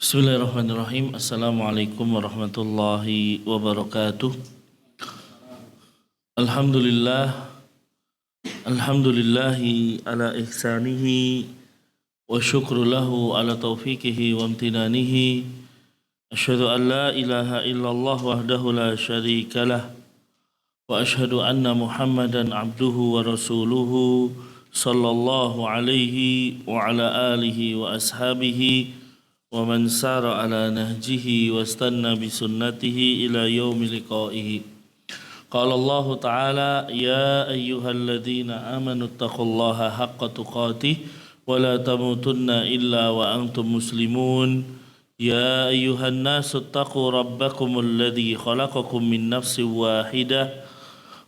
Bismillahirrahmanirrahim. Assalamualaikum warahmatullahi wabarakatuh. Alhamdulillah, alhamdulillahi ala ihsanihi wa syukru lahu ala taufiqihi wa amtinanihi. Asyhadu an la ilaha illallah wahdahu la syarika lah wa asyhadu anna Muhammadan abduhu wa rasuluhu sallallahu alaihi wa ala alihi wa ashabihi wa man sara ala nahjihi wastanna bisunnatihi ila yaumi liqaihi. Qala Allah Ta'ala, ya ayyuhalladzina amanu taqullaha haqqa tuqatih wa la tamutunna illa wa antum muslimun. Ya ayyuhan nasu taqu rabbakumul ladzi khalaqakum min nafsin wahidah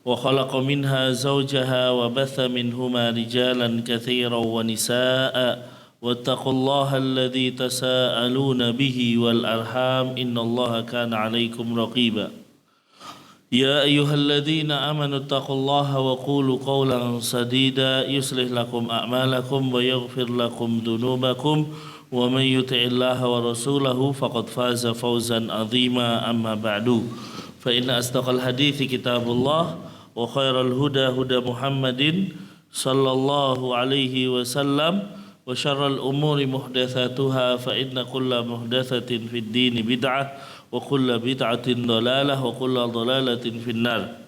wa khalaqa minha zawjaha wa batha minhuma rijalan katsiran wa nisaa'a واتقوا الله الذي تساءلون به والأرحام إن الله كان عليكم رقيبا يا أيها الذين آمنوا اتقوا الله وقولوا قولا سديدا يصلح لكم أعمالكم ويغفر لكم ذنوبكم ومن يطع الله ورسوله فقد فاز فوزا عظيما أما بعد فإن أصدق الحديث كتاب الله وخير الهدى هدى محمد صلى الله عليه وسلم wa syarral umuri muhdatsatuha fa inna kulla muhdatsatin fid din bid'ah wa kulla bid'atin dhalalah wa kulla dhalalatin finnar.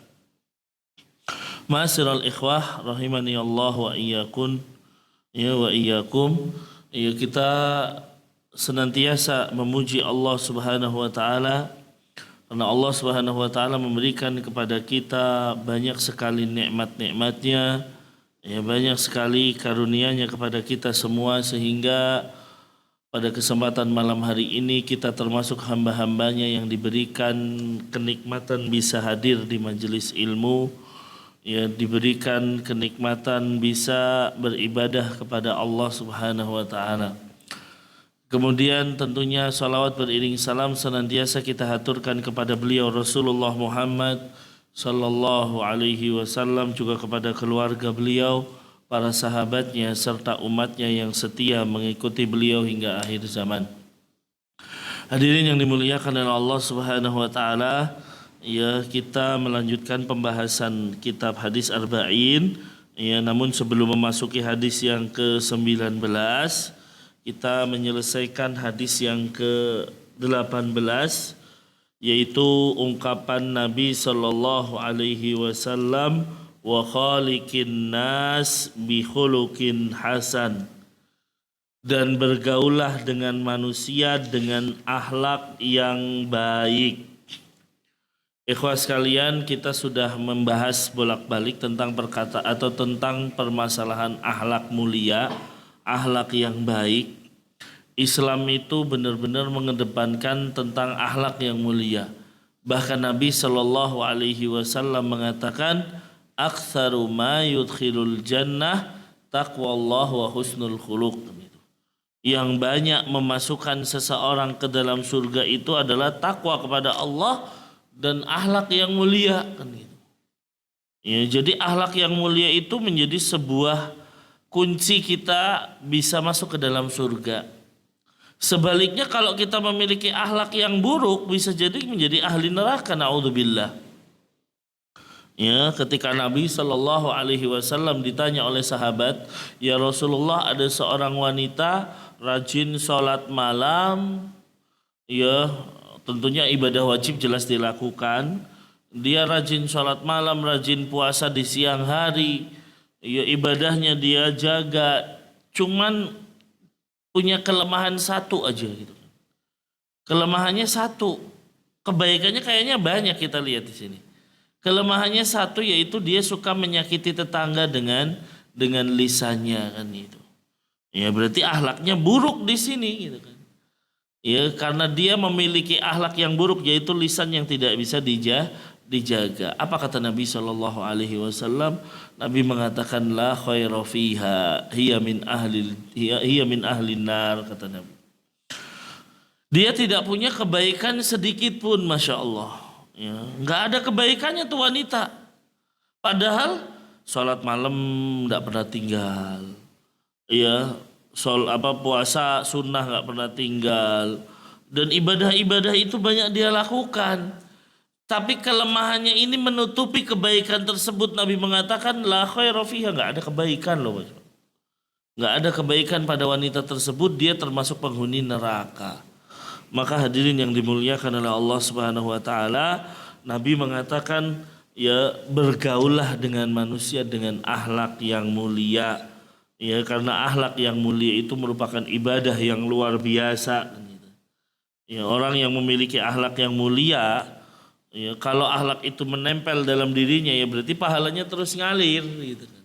Ma'asyiral ikhwah rahimani Allah wa iyyakum ya kita senantiasa memuji Allah Subhanahu wa taala karena Allah Subhanahu wa taala memberikan kepada kita banyak sekali nikmat-nikmatnya. Ya, banyak sekali karunia-Nya kepada kita semua sehingga pada kesempatan malam hari ini kita termasuk hamba-hambanya yang diberikan kenikmatan bisa hadir di majelis ilmu, ya, diberikan kenikmatan bisa beribadah kepada Allah Subhanahu wa taala. Kemudian tentunya salawat beriring salam senantiasa kita haturkan kepada beliau Rasulullah Muhammad sallallahu alaihi wasallam, juga kepada keluarga beliau, para sahabatnya serta umatnya yang setia mengikuti beliau hingga akhir zaman. Hadirin yang dimuliakan oleh Allah Subhanahu wa taala, ya, kita melanjutkan pembahasan kitab hadis Arba'in, ya, namun sebelum memasuki hadis yang ke-19 kita menyelesaikan hadis yang ke-18, yaitu ungkapan Nabi sallallahu alaihi wasallam, wa khaliqin nas bi khuluqin hasan, dan bergaulah dengan manusia dengan akhlak yang baik. Ikhwah sekalian, kita sudah membahas bolak-balik tentang tentang permasalahan akhlak mulia, akhlak yang baik. Islam itu benar-benar mengedepankan tentang akhlak yang mulia. Bahkan Nabi Shallallahu Alaihi Wasallam mengatakan, "Aktsaru ma yudkhilul jannah taqwallah wa husnul khuluq." Yang banyak memasukkan seseorang ke dalam surga itu adalah takwa kepada Allah dan akhlak yang mulia. Ya, jadi akhlak yang mulia itu menjadi sebuah kunci kita bisa masuk ke dalam surga. Sebaliknya kalau kita memiliki akhlak yang buruk bisa jadi menjadi ahli neraka, naudzubillah. Ya, ketika Nabi Shallallahu Alaihi Wasallam ditanya oleh sahabat, ya Rasulullah, ada seorang wanita rajin sholat malam, ya tentunya ibadah wajib jelas dilakukan. Dia rajin sholat malam, rajin puasa di siang hari, ya ibadahnya dia jaga, cuman punya kelemahan satu aja gitu. Kelemahannya satu, kebaikannya kayaknya banyak kita lihat di sini. Kelemahannya satu, yaitu dia suka menyakiti tetangga dengan lisannya kan itu. Ya berarti akhlaknya buruk di sini gitu kan. Ya karena dia memiliki akhlak yang buruk, yaitu lisan yang tidak bisa dijaga. Apa kata Nabi Shallallahu Alaihi Wasallam? Nabi mengatakan, la khaira fiha hiya min ahli nar, kata Nabi. Dia tidak punya kebaikan sedikit pun, masya Allah. Ya, nggak ada kebaikannya tuh wanita. Padahal sholat malam nggak pernah tinggal. Ya, puasa sunnah nggak pernah tinggal. Dan ibadah-ibadah itu banyak dia lakukan. Tapi kelemahannya ini menutupi kebaikan tersebut. Nabi mengatakan la khaira fiha, enggak ada kebaikan loh. Enggak ada kebaikan pada wanita tersebut, dia termasuk penghuni neraka. Maka hadirin yang dimuliakan oleh Allah Subhanahu wa taala, Nabi mengatakan ya bergaullah dengan manusia dengan akhlak yang mulia. Ya, karena akhlak yang mulia itu merupakan ibadah yang luar biasa. Ya, orang yang memiliki akhlak yang mulia, ya, kalau akhlak itu menempel dalam dirinya ya berarti pahalanya terus ngalir gitu kan.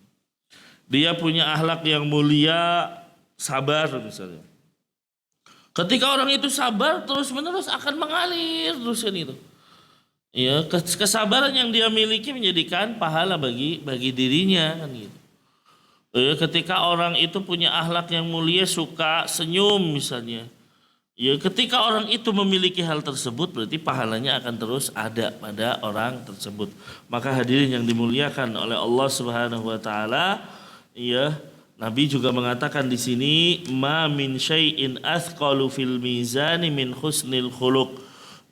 Dia punya akhlak yang mulia, sabar misalnya. Ketika orang itu sabar terus-menerus akan mengalir terus kan itu. Ya, kesabaran yang dia miliki menjadikan pahala bagi dirinya kan gitu. Ya, ketika orang itu punya akhlak yang mulia, suka senyum misalnya. Ya, ketika orang itu memiliki hal tersebut berarti pahalanya akan terus ada pada orang tersebut. Maka hadirin yang dimuliakan oleh Allah Subhanahu wa taala, ya, Nabi juga mengatakan di sini ma min syai'in athqalu fil mizani min husnil khuluq.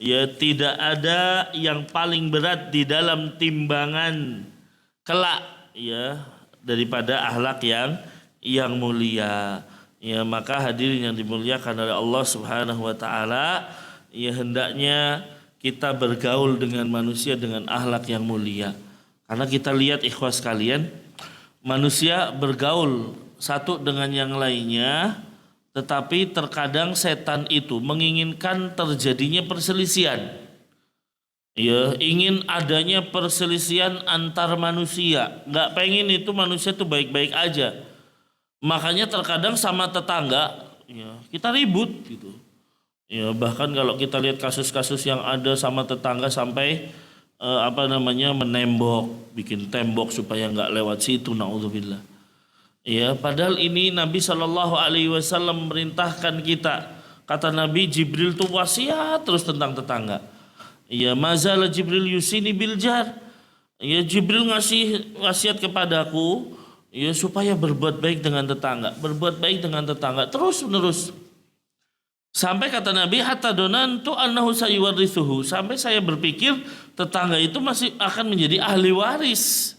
Ya, tidak ada yang paling berat di dalam timbangan kelak ya daripada akhlak yang mulia. Ya, maka hadirin yang dimuliakan oleh Allah Subhanahu wa taala, ya hendaknya kita bergaul dengan manusia dengan akhlak yang mulia. Karena kita lihat ikhwas sekalian, manusia bergaul satu dengan yang lainnya, tetapi terkadang setan itu menginginkan terjadinya perselisihan. Ya, ingin adanya perselisihan antar manusia. Nggak pengen itu manusia tuh baik-baik aja. Makanya terkadang sama tetangga, ya, kita ribut gitu. Ya, bahkan kalau kita lihat kasus-kasus yang ada sama tetangga sampai menembok, bikin tembok supaya nggak lewat situ, naudzubillah. Ya, padahal ini Nabi Shallallahu Alaihi Wasallam memerintahkan kita. Kata Nabi, Jibril tuh wasiat terus tentang tetangga. Ya, mazal Jibril yusini biljar. Ya, Jibril ngasih wasiat kepadaku, ya supaya berbuat baik dengan tetangga, berbuat baik dengan tetangga terus menerus. Sampai kata Nabi hatta donantu annahu sayuwarithuhu, sampai saya berpikir tetangga itu masih akan menjadi ahli waris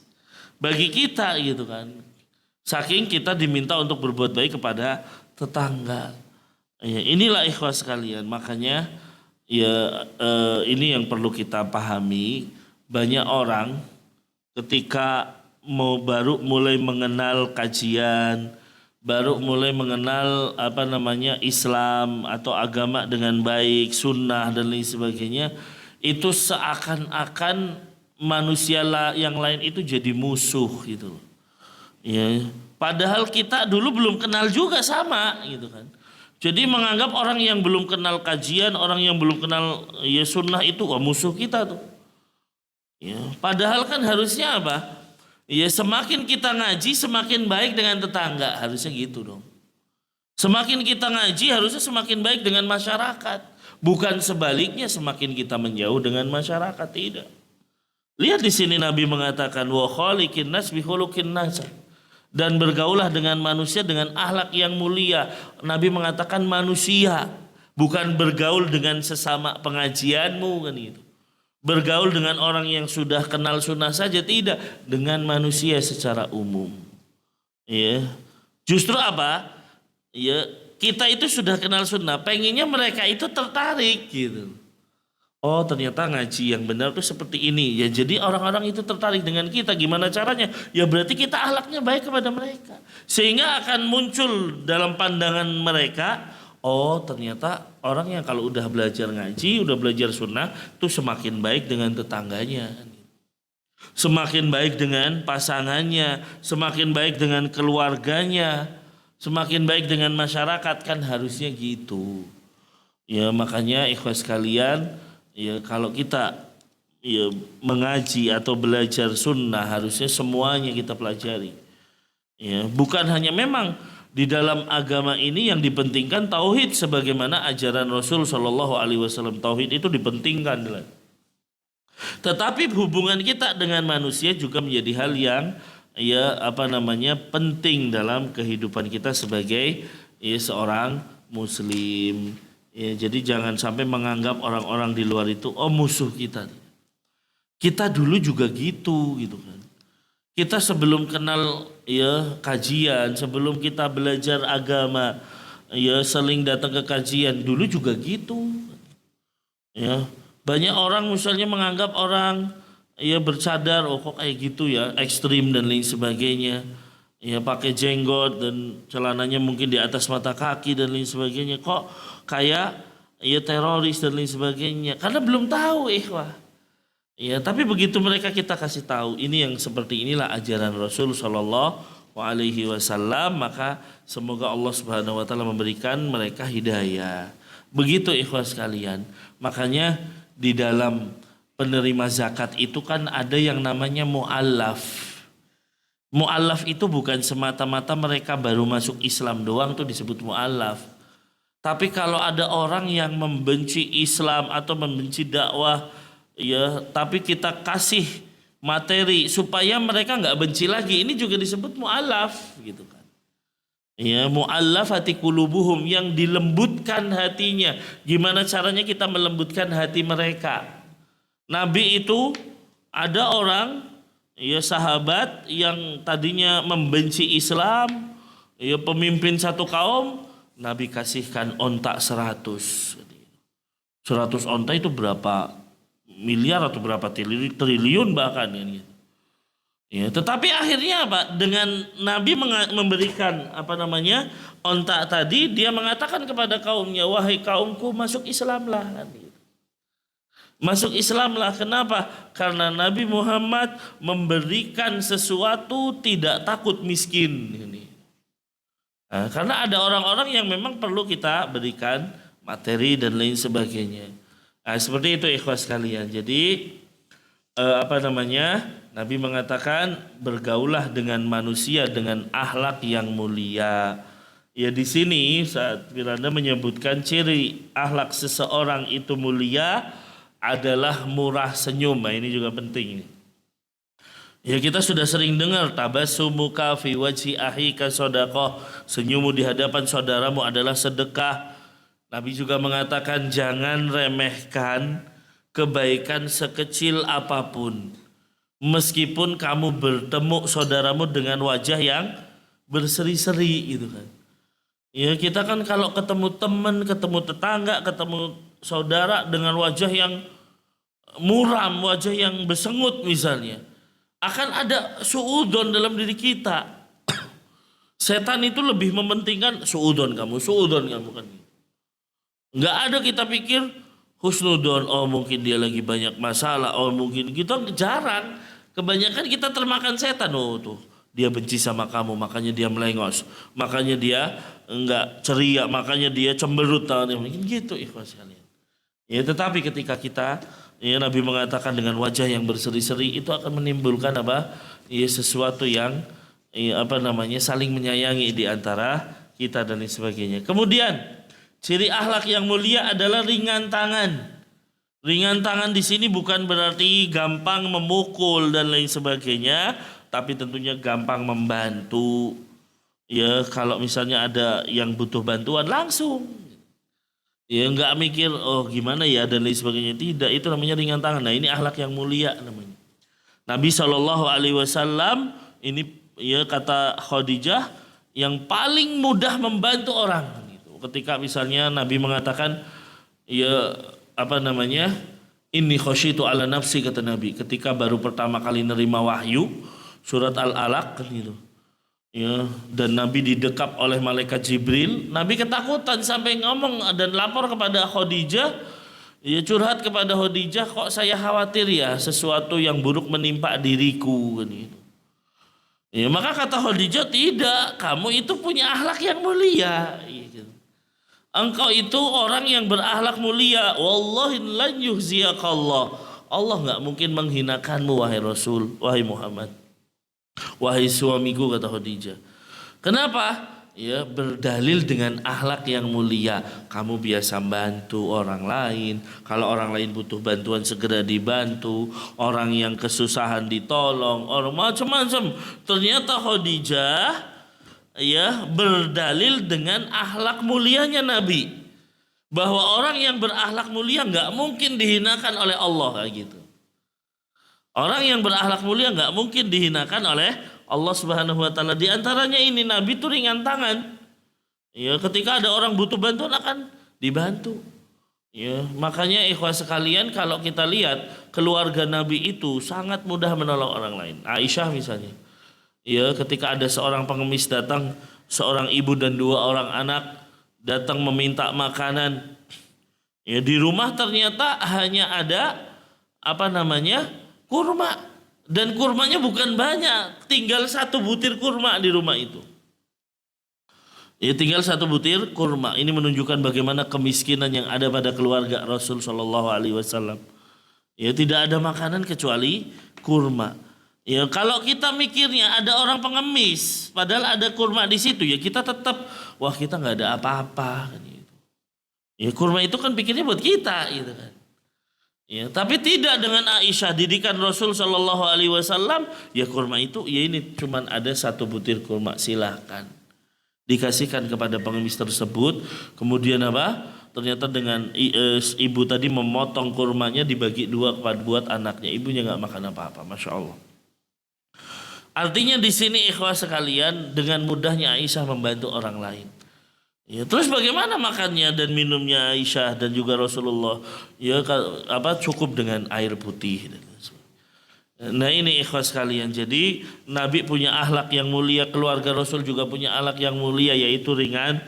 bagi kita gitu kan. Saking kita diminta untuk berbuat baik kepada tetangga. Ya, inilah ikhwas sekalian, makanya ya ini yang perlu kita pahami. Banyak orang ketika baru mulai mengenal kajian, baru mulai mengenal Islam atau agama dengan baik, sunnah dan lain sebagainya, itu seakan-akan manusia yang lain itu jadi musuh gitu. Ya, padahal kita dulu belum kenal juga sama gitu kan. Jadi menganggap orang yang belum kenal kajian, orang yang belum kenal ya sunnah itu wah musuh kita tuh. Ya, padahal kan harusnya apa? Ya semakin kita ngaji semakin baik dengan tetangga, harusnya gitu dong. Semakin kita ngaji harusnya semakin baik dengan masyarakat, bukan sebaliknya semakin kita menjauh dengan masyarakat, tidak. Lihat di sini Nabi mengatakan wa khaliqin nas bi khuluqin nas, dan bergaulah dengan manusia dengan akhlak yang mulia. Nabi mengatakan manusia, bukan bergaul dengan sesama pengajianmu kan gitu. Bergaul dengan orang yang sudah kenal sunnah saja, tidak, dengan manusia secara umum. Ya. Justru apa? Ya, kita itu sudah kenal sunnah, pengennya mereka itu tertarik gitu. Oh, ternyata ngaji yang benar tuh seperti ini. Ya, jadi orang-orang itu tertarik dengan kita. Gimana caranya? Ya berarti kita akhlaknya baik kepada mereka. Sehingga akan muncul dalam pandangan mereka, oh ternyata orang yang kalau udah belajar ngaji, udah belajar sunnah, tuh semakin baik dengan tetangganya. Semakin baik dengan pasangannya, semakin baik dengan keluarganya, semakin baik dengan masyarakat, kan harusnya gitu. Ya makanya ikhwas sekalian, ya kalau kita ya mengaji atau belajar sunnah harusnya semuanya kita pelajari. Ya, bukan hanya memang di dalam agama ini yang dipentingkan tauhid sebagaimana ajaran Rasul Shallallahu Alaihi Wasallam, tauhid itu dipentingkan. Tetapi hubungan kita dengan manusia juga menjadi hal yang penting dalam kehidupan kita sebagai seorang muslim. Ya, jadi jangan sampai menganggap orang-orang di luar itu musuh kita. Kita dulu juga gitu kan. Kita sebelum kenal ya kajian, sebelum kita belajar agama, ya sering datang ke kajian, dulu juga gitu. Ya, banyak orang misalnya menganggap orang ya bercadar, kok kayak gitu ya, ekstrim dan lain sebagainya. Ya pakai jenggot dan celananya mungkin di atas mata kaki dan lain sebagainya. Kok kayak ya teroris dan lain sebagainya. Karena belum tahu ikhwah. Ya, tapi begitu mereka kita kasih tahu ini yang seperti inilah ajaran Rasul Shallallahu Alaihi Wasallam, maka semoga Allah Subhanahu Wa Taala memberikan mereka hidayah. Begitu ikhwah sekalian. Makanya di dalam penerima zakat itu kan ada yang namanya mu'allaf. Mu'allaf itu bukan semata-mata mereka baru masuk Islam doang tuh disebut mu'allaf. Tapi kalau ada orang yang membenci Islam atau membenci dakwah, ya, tapi kita kasih materi supaya mereka nggak benci lagi, ini juga disebut mu'allaf gitu kan. Ya, mu'allafati qulubuhum, yang dilembutkan hatinya. Gimana caranya kita melembutkan hati mereka? Nabi itu ada orang ya sahabat yang tadinya membenci Islam, ya pemimpin satu kaum, Nabi kasihkan onta 100. 100 onta itu berapa miliar atau berapa triliun bahkan ya. Ya, tetapi akhirnya apa? Dengan Nabi memberikan onta tadi, dia mengatakan kepada kaumnya, wahai kaumku, masuk Islamlah. Masuk Islamlah. Kenapa? Karena Nabi Muhammad memberikan sesuatu tidak takut miskin. Nah, karena ada orang-orang yang memang perlu kita berikan materi dan lain sebagainya. Nah, seperti itu ikhwah sekalian. Jadi Nabi mengatakan bergaulah dengan manusia dengan akhlak yang mulia. Ya, di sini saat Firanda menyebutkan ciri akhlak seseorang itu mulia adalah murah senyum. Nah, ini juga penting. Ya, kita sudah sering dengar tabassumuka fi wajhi akhika shadaqah, senyummu di hadapan saudaramu adalah sedekah. Nabi juga mengatakan jangan remehkan kebaikan sekecil apapun. Meskipun kamu bertemu saudaramu dengan wajah yang berseri-seri gitu kan. Ya, kita kan kalau ketemu teman, ketemu tetangga, ketemu saudara dengan wajah yang muram, wajah yang bersengut misalnya, akan ada suudon dalam diri kita. Setan itu lebih mementingkan suudon kamu kan. Nggak ada kita pikir husnudon, mungkin dia lagi banyak masalah, mungkin kita jarang. Kebanyakan kita termakan setan, tuh dia benci sama kamu, makanya dia melengos, makanya dia enggak ceria, makanya dia cemberut, mungkin gitu ikhlas kalian. Ya, tetapi ketika kita, ya, Nabi mengatakan dengan wajah yang berseri-seri itu akan menimbulkan ya, sesuatu yang saling menyayangi di antara kita dan lain sebagainya. Kemudian ciri akhlak yang mulia adalah ringan tangan. Ringan tangan di sini bukan berarti gampang memukul dan lain sebagainya, tapi tentunya gampang membantu. Ya, kalau misalnya ada yang butuh bantuan langsung. Ya, nggak mikir gimana ya dan lain sebagainya. Tidak, itu namanya ringan tangan. Nah, ini akhlak yang mulia namanya. Nabi Shallallahu Alaihi Wasallam ini, ya, kata Khadijah, yang paling mudah membantu orang. Ketika misalnya Nabi mengatakan, ya, inni khasyitu ala nafsi, kata Nabi ketika baru pertama kali nerima wahyu surat Al-Alaq kan gitu. Ya, dan Nabi didekap oleh malaikat Jibril. Nabi ketakutan sampai ngomong dan lapor kepada Khadijah, ya, curhat kepada Khadijah, kok saya khawatir ya sesuatu yang buruk menimpa diriku kan gitu. Ya, maka kata Khadijah, tidak, kamu itu punya akhlak yang mulia gitu. Engkau itu orang yang berakhlak mulia. Wallahi lan yuhziyakallah. Allah enggak mungkin menghinakanmu wahai Rasul, wahai Muhammad. Wahai suamiku, kata Khadijah. Kenapa? Ya, berdalil dengan akhlak yang mulia. Kamu biasa bantu orang lain. Kalau orang lain butuh bantuan segera dibantu. Orang yang kesusahan ditolong. Orang macam-macam. Ternyata Khadijah, ya, berdalil dengan akhlak mulianya Nabi. bahwa orang yang berakhlak mulia nggak mungkin dihinakan oleh Allah kayak gitu. Orang yang berakhlak mulia nggak mungkin dihinakan oleh Allah Subhanahu wa taala. Di antaranya ini Nabi itu ringan tangan. Ya, ketika ada orang butuh bantuan akan dibantu. Ya, makanya ikhwah sekalian kalau kita lihat keluarga Nabi itu sangat mudah menolong orang lain. Aisyah misalnya. Ya, ketika ada seorang pengemis datang, seorang ibu dan 2 orang anak datang meminta makanan. Ya, di rumah ternyata hanya ada kurma, dan kurmanya bukan banyak, tinggal 1 butir kurma di rumah itu. Ya, tinggal 1 butir kurma. Ini menunjukkan bagaimana kemiskinan yang ada pada keluarga Rasul Shallallahu Alaihi Wasallam. Ya, tidak ada makanan kecuali kurma. Ya, kalau kita mikirnya ada orang pengemis, padahal ada kurma di situ, ya kita tetap, wah kita nggak ada apa-apa kan gitu. Ya, kurma itu kan pikirnya buat kita gitu kan. Ya, tapi tidak dengan Aisyah, didikan Rasul Shallallahu Alaihi Wasallam. Ya, kurma itu, ya ini cuman ada 1 butir kurma, silahkan dikasihkan kepada pengemis tersebut. Kemudian ternyata dengan ibu tadi memotong kurmanya, dibagi 2 buat anaknya. Ibunya nggak makan apa-apa, masya Allah. Artinya di sini ikhwah sekalian, dengan mudahnya Aisyah membantu orang lain. Ya, terus bagaimana makannya dan minumnya Aisyah dan juga Rasulullah? Ya, cukup dengan air putih. Nah ini ikhwah sekalian, jadi Nabi punya akhlak yang mulia, keluarga Rasul juga punya akhlak yang mulia, yaitu ringan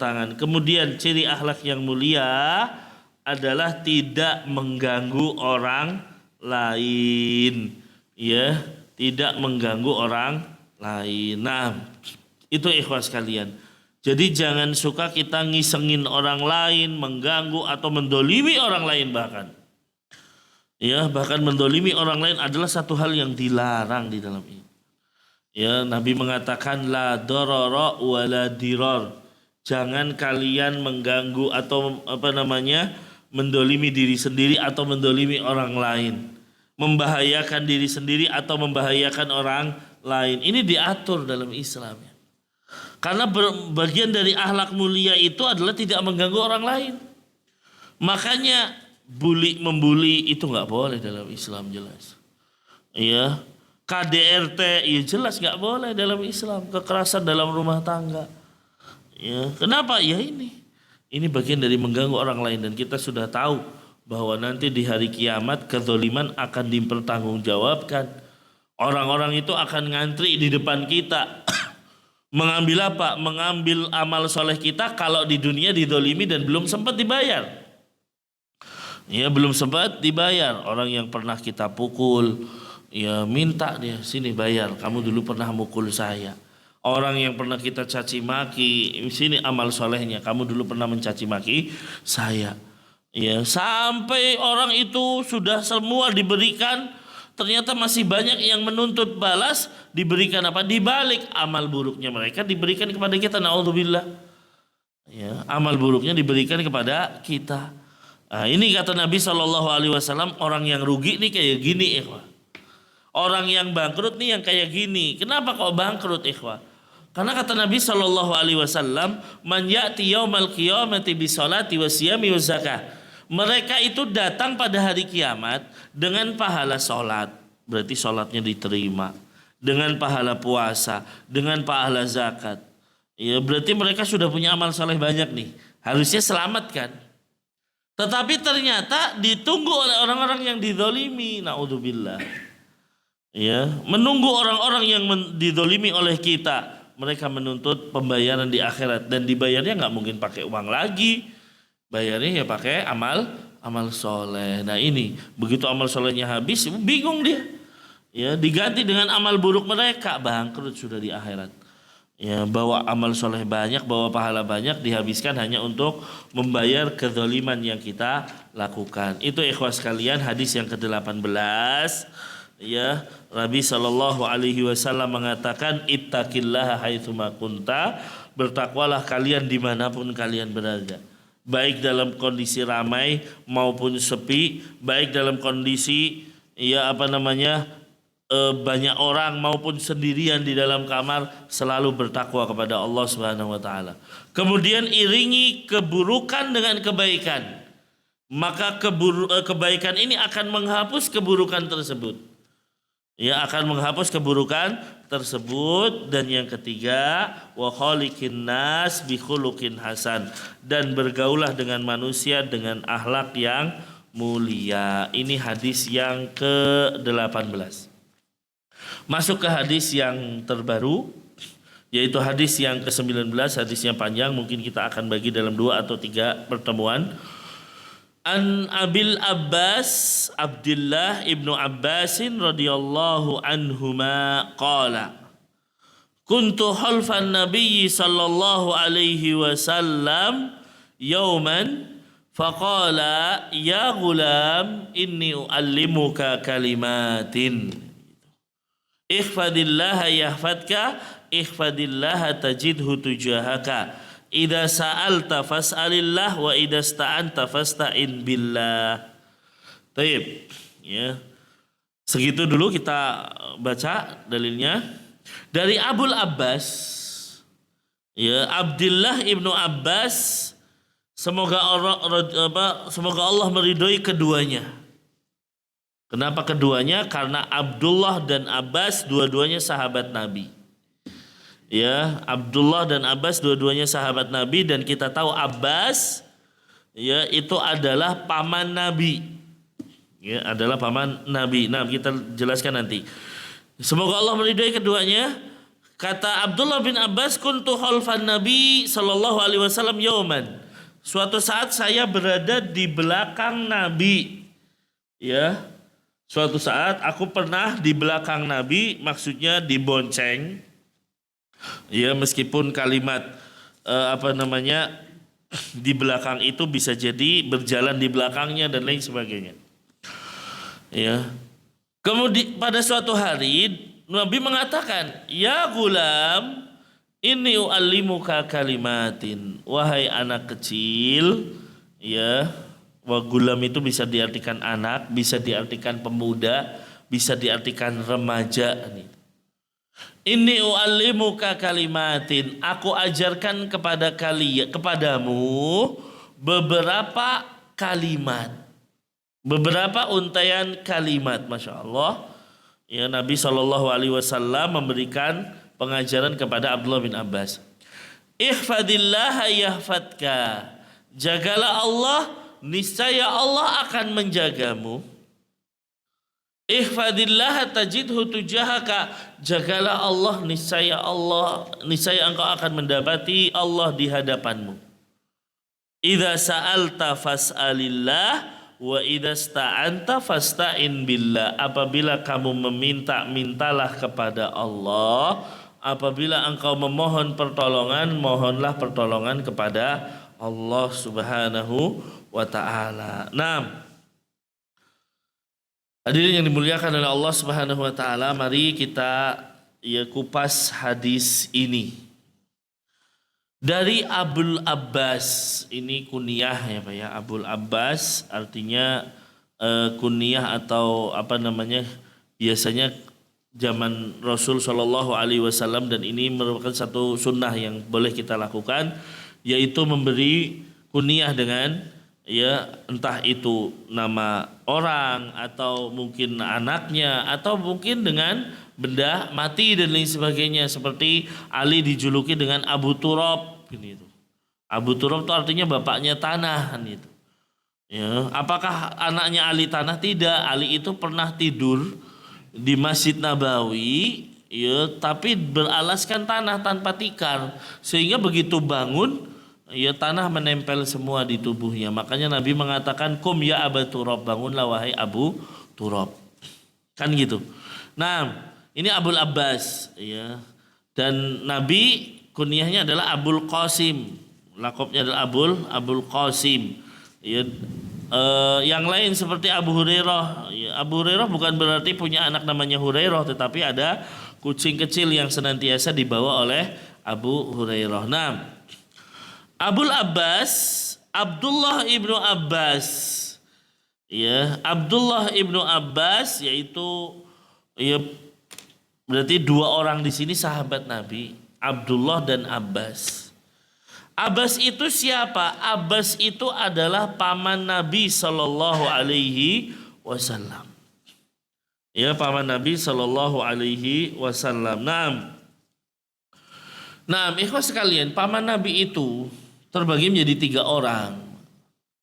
tangan. Kemudian ciri akhlak yang mulia adalah tidak mengganggu orang lain. Ya, tidak mengganggu orang lain. Nah, itu ikhwah sekalian. Jadi jangan suka kita ngisengin orang lain, mengganggu atau mendolimi orang lain bahkan. Ya, bahkan mendolimi orang lain adalah satu hal yang dilarang di dalam ini. Ya, Nabi mengatakan la darara wa la dirar. Jangan kalian mengganggu atau mendolimi diri sendiri atau mendolimi orang lain. Membahayakan diri sendiri atau membahayakan orang lain. Ini diatur dalam Islam ya. Karena bagian dari akhlak mulia itu adalah tidak mengganggu orang lain. Makanya membuli itu nggak boleh dalam Islam, jelas. Ya, KDRT ya jelas nggak boleh dalam Islam. Kekerasan dalam rumah tangga. Ya, kenapa? Ya ini bagian dari mengganggu orang lain, dan kita sudah tahu bahwa nanti di hari kiamat kezaliman akan dipertanggungjawabkan. Orang-orang itu akan ngantri di depan kita. Mengambil apa? Mengambil amal soleh kita kalau di dunia didolimi dan belum sempat dibayar. Ya, belum sempat dibayar. Orang yang pernah kita pukul, ya minta dia, sini bayar, kamu dulu pernah mukul saya. Orang yang pernah kita caci maki, sini amal solehnya, kamu dulu pernah mencaci maki saya. Ya, sampai orang itu sudah semua diberikan, ternyata masih banyak yang menuntut balas, diberikan apa? Dibalik amal buruknya mereka diberikan kepada kita, naudzubillah. Ya, amal buruknya diberikan kepada kita. Nah, ini kata Nabi SAW, orang yang rugi nih kayak gini, ikhwah. Orang yang bangkrut nih yang kayak gini. Kenapa kok bangkrut, ikhwah? Karena kata Nabi SAW, man ya'ti yaumal qiyamati bisolati wa siyami wa zakah. Mereka itu datang pada hari kiamat dengan pahala sholat, berarti sholatnya diterima, dengan pahala puasa, dengan pahala zakat. Ya, berarti mereka sudah punya amal soleh banyak nih, harusnya selamat kan. Tetapi ternyata ditunggu oleh orang-orang yang dizalimi, naudzubillah. Ya, menunggu orang-orang yang dizalimi oleh kita. Mereka menuntut pembayaran di akhirat, dan dibayarnya nggak mungkin pakai uang lagi. Bayarnya ya pakai amal soleh. Nah ini, begitu amal solehnya habis, bingung dia. Ya, diganti dengan amal buruk mereka, bangkrut sudah di akhirat. Ya, bawa amal soleh banyak, bawa pahala banyak, dihabiskan hanya untuk membayar kezaliman yang kita lakukan. Itu ikhwah sekalian, hadis yang ke-18. Ya, Nabi sallallahu alaihi wasallam mengatakan, ittaqillaha haitsuma kunta, bertakwalah kalian dimanapun kalian berada. Baik dalam kondisi ramai maupun sepi, baik dalam kondisi banyak orang maupun sendirian di dalam kamar selalu bertakwa kepada Allah Subhanahu wa taala. Kemudian iringi keburukan dengan kebaikan. Maka kebaikan ini akan menghapus keburukan tersebut. Ya, akan menghapus keburukan tersebut. Dan yang ketiga, wa khaliqin nas bi khuluqin hasan, dan bergaulah dengan manusia dengan akhlak yang mulia. Ini hadis yang ke-18. Masuk ke hadis yang terbaru, yaitu hadis yang ke-19. Hadisnya panjang, mungkin kita akan bagi dalam 2 atau 3 pertemuan. An Abil Abbas Abdullah ibnu Abbasin radhiyallahu anhuma qala kuntu khalfan nabiyyi sallallahu alaihi wasallam yawman faqala ya gulam inni uallimuka kalimatin ihfadillaha yahfadka ihfadillaha tajidhu tujahaka idza sa'alta fas'alillah wa idza sta'anta fasta'in billah. Baik, ya. Segitu dulu kita baca dalilnya dari Abul Abbas, ya, Abdullah ibnu Abbas, semoga Allah meridhoi keduanya. Kenapa keduanya? Karena Abdullah dan Abbas dua-duanya sahabat Nabi. Ya, Abdullah dan Abbas dua-duanya sahabat Nabi, dan kita tahu Abbas, ya, itu adalah paman Nabi. Ya, adalah paman Nabi. Nah, kita jelaskan nanti. Semoga Allah meridhai keduanya. Kata Abdullah bin Abbas, kuntu khalfan Nabi sallallahu alaihi wasallam yauman. Suatu saat saya berada di belakang Nabi. Ya. Suatu saat aku pernah di belakang Nabi, maksudnya dibonceng. Ya, meskipun kalimat di belakang itu bisa jadi berjalan di belakangnya dan lain sebagainya. Ya. Kemudian pada suatu hari Nabi mengatakan, "Ya gulam, inni uallimuka kalimatin." Wahai anak kecil, ya. Wa gulam itu bisa diartikan anak, bisa diartikan pemuda, bisa diartikan remaja. Inni uallimuka kalimatin, aku ajarkan kepadamu beberapa kalimat, beberapa untaian kalimat. Masya Allah, ya, Nabi SAW memberikan pengajaran kepada Abdullah bin Abbas. Ihfadillaha yahfadka, jagalah Allah, niscaya Allah akan menjagamu. Ihfadillah tajidhu tujahaka, jagalah Allah, niscaya engkau akan mendapati Allah di hadapanmu. Idza sa'alta fas'alillah wa idza sta'anta fasta'in billah. Apabila kamu meminta, mintalah kepada Allah. Apabila engkau memohon pertolongan, mohonlah pertolongan kepada Allah Subhanahu wa ta'ala. Nah, hadirin yang dimuliakan oleh Allah Subhanahu wa taala, mari kita kupas hadis ini. Dari Abul Abbas, ini kunyah ya Pak ya. Abul Abbas artinya kunyah atau biasanya zaman Rasul Shallallahu alaihi wasallam, dan ini merupakan satu sunnah yang boleh kita lakukan, yaitu memberi kunyah dengan, ya, entah itu nama orang atau mungkin anaknya atau mungkin dengan benda mati dan lain sebagainya. Seperti Ali dijuluki dengan Abu Turab gitu. Abu Turab itu artinya bapaknya tanah gitu. Ya, apakah anaknya Ali tanah? Tidak. Ali itu pernah tidur di Masjid Nabawi, ya, tapi beralaskan tanah tanpa tikar, sehingga begitu bangun, ya, tanah menempel semua di tubuhnya. Makanya Nabi mengatakan, kum ya Abu Turab, bangunlah wahai Abu Turab. Kan gitu. Nah, ini Abul Abbas, ya. Dan Nabi kunyahnya adalah Abul Qasim. Lakopnya adalah Abul Qasim. Ya, yang lain seperti Abu Hurairah. Ya, Abu Hurairah bukan berarti punya anak namanya Hurairah, tetapi ada kucing kecil yang senantiasa dibawa oleh Abu Hurairah. Nah, Abul Abbas, Abdullah ibnu Abbas, ya, Abdullah ibnu Abbas, yaitu Ya, berarti dua orang di sini sahabat Nabi, Abdullah dan Abbas. Abbas itu siapa? Abbas itu adalah paman Nabi Shallallahu Alaihi Wasallam. Ya, paman Nabi Shallallahu Alaihi Wasallam. Nah, ikhwas sekalian, paman Nabi itu terbagi menjadi 3 orang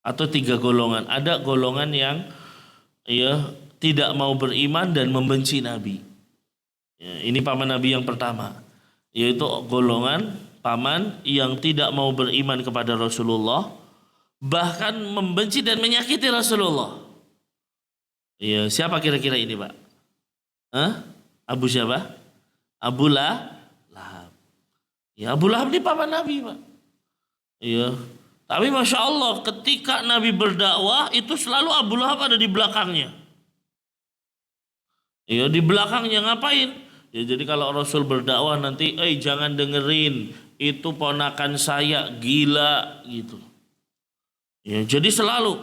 atau 3 golongan. Ada golongan yang ya tidak mau beriman dan membenci Nabi. Ya, ini paman Nabi yang pertama, yaitu golongan paman yang tidak mau beriman kepada Rasulullah, bahkan membenci dan menyakiti Rasulullah. Ya, siapa kira-kira ini, Pak? Abu siapa? Abu Lahab. Ya, Abu Lahab ini paman Nabi, Pak. Ya. Tapi Masya Allah, ketika Nabi berdakwah itu selalu Abu Lahab ada di belakangnya. Ya, di belakangnya ngapain? Ya, jadi kalau Rasul berdakwah nanti, jangan dengerin, itu ponakan saya gila gitu. Ya, jadi selalu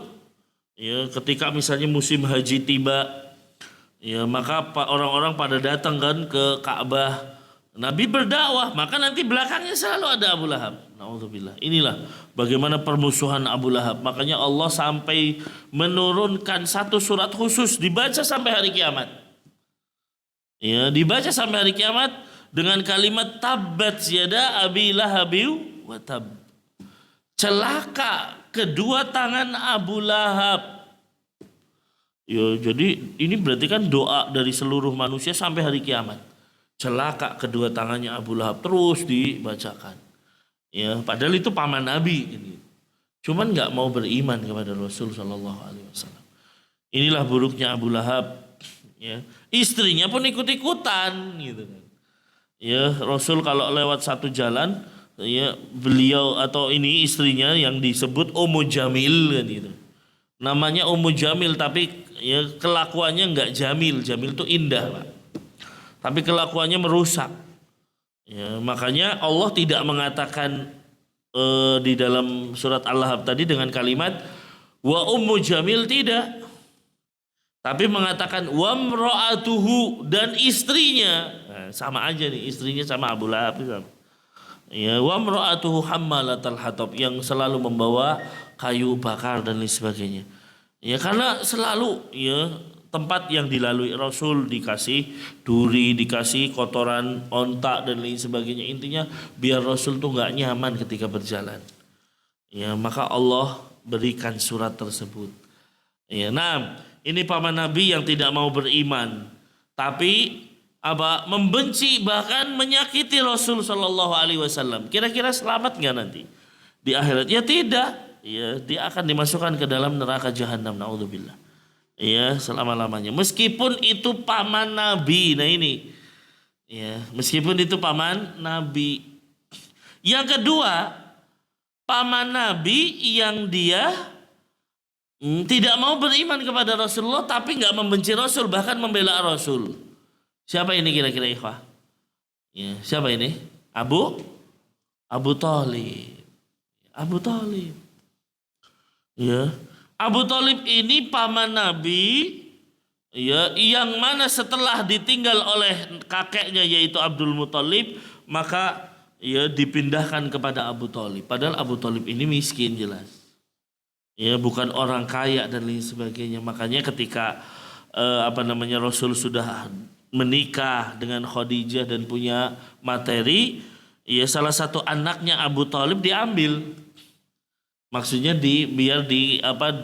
ya ketika misalnya musim haji tiba, ya maka orang-orang pada datang kan ke Ka'bah. Nabi berdakwah, maka nanti belakangnya selalu ada Abu Lahab. Nauzubillah. Inilah bagaimana permusuhan Abu Lahab. Makanya Allah sampai menurunkan satu surat khusus dibaca sampai hari kiamat. Ya, dibaca sampai hari kiamat dengan kalimat tabbat yada abi lahabiu wa tab. Celaka kedua tangan Abu Lahab. Ya, jadi ini berarti kan doa dari seluruh manusia sampai hari kiamat. Celaka kedua tangannya Abu Lahab, terus dibacakan. Ya, padahal itu paman Nabi ini. Cuman nggak mau beriman kepada Rasul Shallallahu Alaihi Wasallam. Inilah buruknya Abu Lahab. Ya, istrinya pun ikut-ikutan gitu kan. Ya, Rasul kalau lewat satu jalan, ya beliau atau ini istrinya yang disebut Ummu Jamil kan gitu. Namanya Ummu Jamil tapi ya kelakuannya enggak jamil. Jamil itu indah, Pak. Tapi kelakuannya merusak. Ya, makanya Allah tidak mengatakan di dalam surat Al-Lahab tadi dengan kalimat wa Ummu Jamil, tidak. Tapi mengatakan wamra'atuhu, dan istrinya. Nah, sama aja nih, istrinya sama Abu Lahab sama. Ya, wamra'atuhu hammalatal hatab, yang selalu membawa kayu bakar dan lain sebagainya. Ya, karena selalu ya tempat yang dilalui Rasul dikasih duri, dikasih kotoran onta dan lain sebagainya. Intinya biar Rasul tuh nggak nyaman ketika berjalan. Ya, maka Allah berikan surat tersebut. Ya, ini paman Nabi yang tidak mau beriman, tapi membenci bahkan menyakiti Rasul Shallallahu Alaihi Wasallam. Kira-kira selamat nggak nanti di akhirat? Ya tidak. Ya, dia akan dimasukkan ke dalam neraka jahanam. Naudzubillah. Ya, selama-lamanya. Meskipun itu paman Nabi. Nah ini, ya meskipun itu paman Nabi. Yang kedua, paman Nabi yang dia tidak mau beriman kepada Rasulullah tapi nggak membenci Rasul, bahkan membela Rasul. Siapa ini kira-kira ikhwah? Ya, siapa ini? Abu Thalib. Abu Thalib. Ya, Abu Thalib ini paman Nabi, ya, yang mana setelah ditinggal oleh kakeknya yaitu Abdul Muthalib, maka ya dipindahkan kepada Abu Thalib. Padahal Abu Thalib ini miskin jelas. Ya, bukan orang kaya dan lain sebagainya. Makanya ketika Rasul sudah menikah dengan Khadijah dan punya materi, ya salah satu anaknya Abu Thalib diambil. Maksudnya biar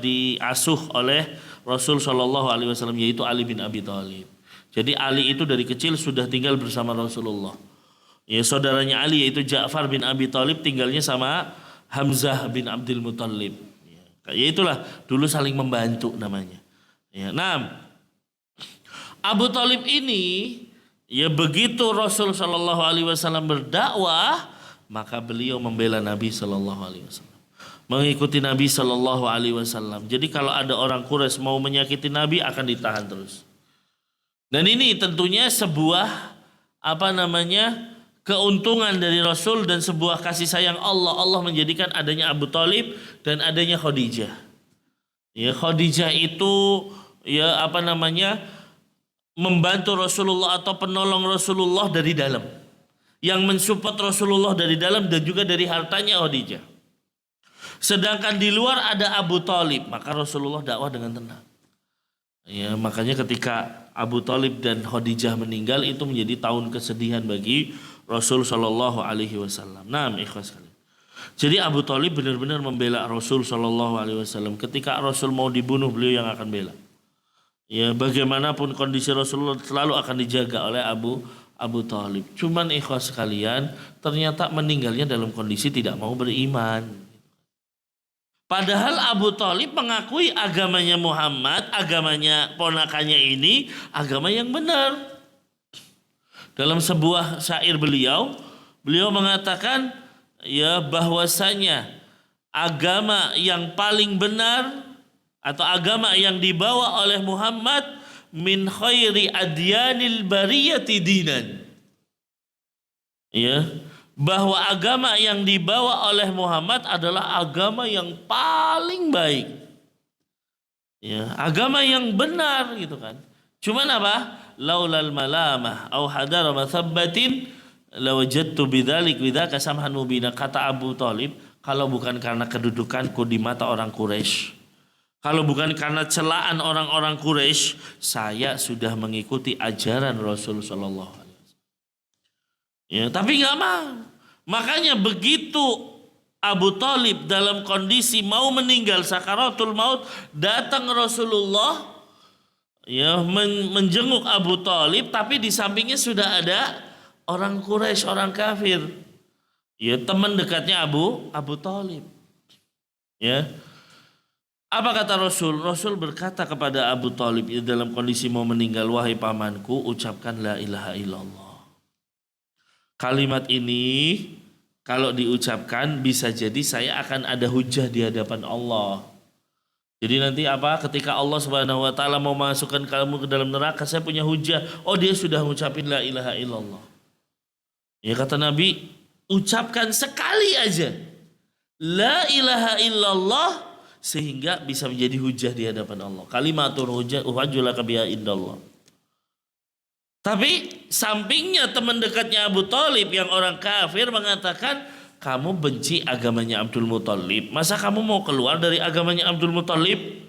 diasuh oleh Rasul Shallallahu Alaihi Wasallam, yaitu Ali bin Abi Thalib. Jadi Ali itu dari kecil sudah tinggal bersama Rasulullah. Ya, saudaranya Ali yaitu Ja'far bin Abi Thalib tinggalnya sama Hamzah bin Abdul Muthalib. Ya itulah dulu saling membantu namanya. Ya, Abu Thalib ini ya begitu Rasul Shallallahu Alaihi Wasallam berdakwah, maka beliau membela Nabi Shallallahu Alaihi Wasallam, mengikuti Nabi Shallallahu Alaihi Wasallam. Jadi kalau ada orang Quraisy mau menyakiti Nabi akan ditahan terus. Dan ini tentunya sebuah keuntungan dari Rasul dan sebuah kasih sayang Allah. Allah menjadikan adanya Abu Thalib dan adanya Khadijah. Ya, Khadijah itu membantu Rasulullah atau penolong Rasulullah dari dalam. Yang mensupport Rasulullah dari dalam dan juga dari hartanya Khadijah. Sedangkan di luar ada Abu Thalib, maka Rasulullah dakwah dengan tenang. Ya, makanya ketika Abu Thalib dan Khadijah meninggal itu menjadi tahun kesedihan bagi Rasul Shallallahu Alaihi Wasallam. Nah, ikhwas sekalian. Jadi Abu Thalib benar-benar membela Rasul Shallallahu Alaihi Wasallam. Ketika Rasul mau dibunuh, beliau yang akan bela. Ya, bagaimanapun kondisi Rasulullah selalu akan dijaga oleh Abu Thalib. Cuman ikhwas sekalian, ternyata meninggalnya dalam kondisi tidak mau beriman. Padahal Abu Thalib mengakui agamanya Muhammad, agamanya ponakannya ini, agama yang benar. Dalam sebuah syair beliau mengatakan ya bahwasanya agama yang paling benar atau agama yang dibawa oleh Muhammad min khairi adyanil bariyati dinan. Ya, bahwa agama yang dibawa oleh Muhammad adalah agama yang paling baik. Ya, agama yang benar gitu kan. Cuman apa? Laulal malamah au hadara mathabbatin lawajadtu bidzalik bidzaka samhan mubina, kata Abu Thalib, kalau bukan karena kedudukanku di mata orang Quraisy, kalau bukan karena celaan orang-orang Quraisy, saya sudah mengikuti ajaran Rasul sallallahu alaihi wasallam. Ya, tapi enggak mau. Makanya begitu Abu Thalib dalam kondisi mau meninggal sakaratul maut, datang Rasulullah ya menjenguk Abu Thalib, tapi di sampingnya sudah ada orang Quraisy, orang kafir. Ya, teman dekatnya Abu Thalib. Ya. Apa kata Rasul? Rasul berkata kepada Abu Thalib dalam kondisi mau meninggal, wahai pamanku, ucapkan la ilaha illallah. Kalimat ini kalau diucapkan bisa jadi saya akan ada hujah di hadapan Allah. Jadi nanti apa? Ketika Allah Subhanahu wa taala mau masukkan kamu ke dalam neraka, saya punya hujah. Oh, dia sudah mengucapin la ilaha illallah. Ya, kata Nabi, ucapkan sekali aja la ilaha illallah sehingga bisa menjadi hujah di hadapan Allah. Kalimatur hujah uhajjulaka biha indallah. Tapi sampingnya teman dekatnya Abu Thalib yang orang kafir mengatakan, kamu benci agamanya Abdul Muthalib, masa kamu mau keluar dari agamanya Abdul Muthalib?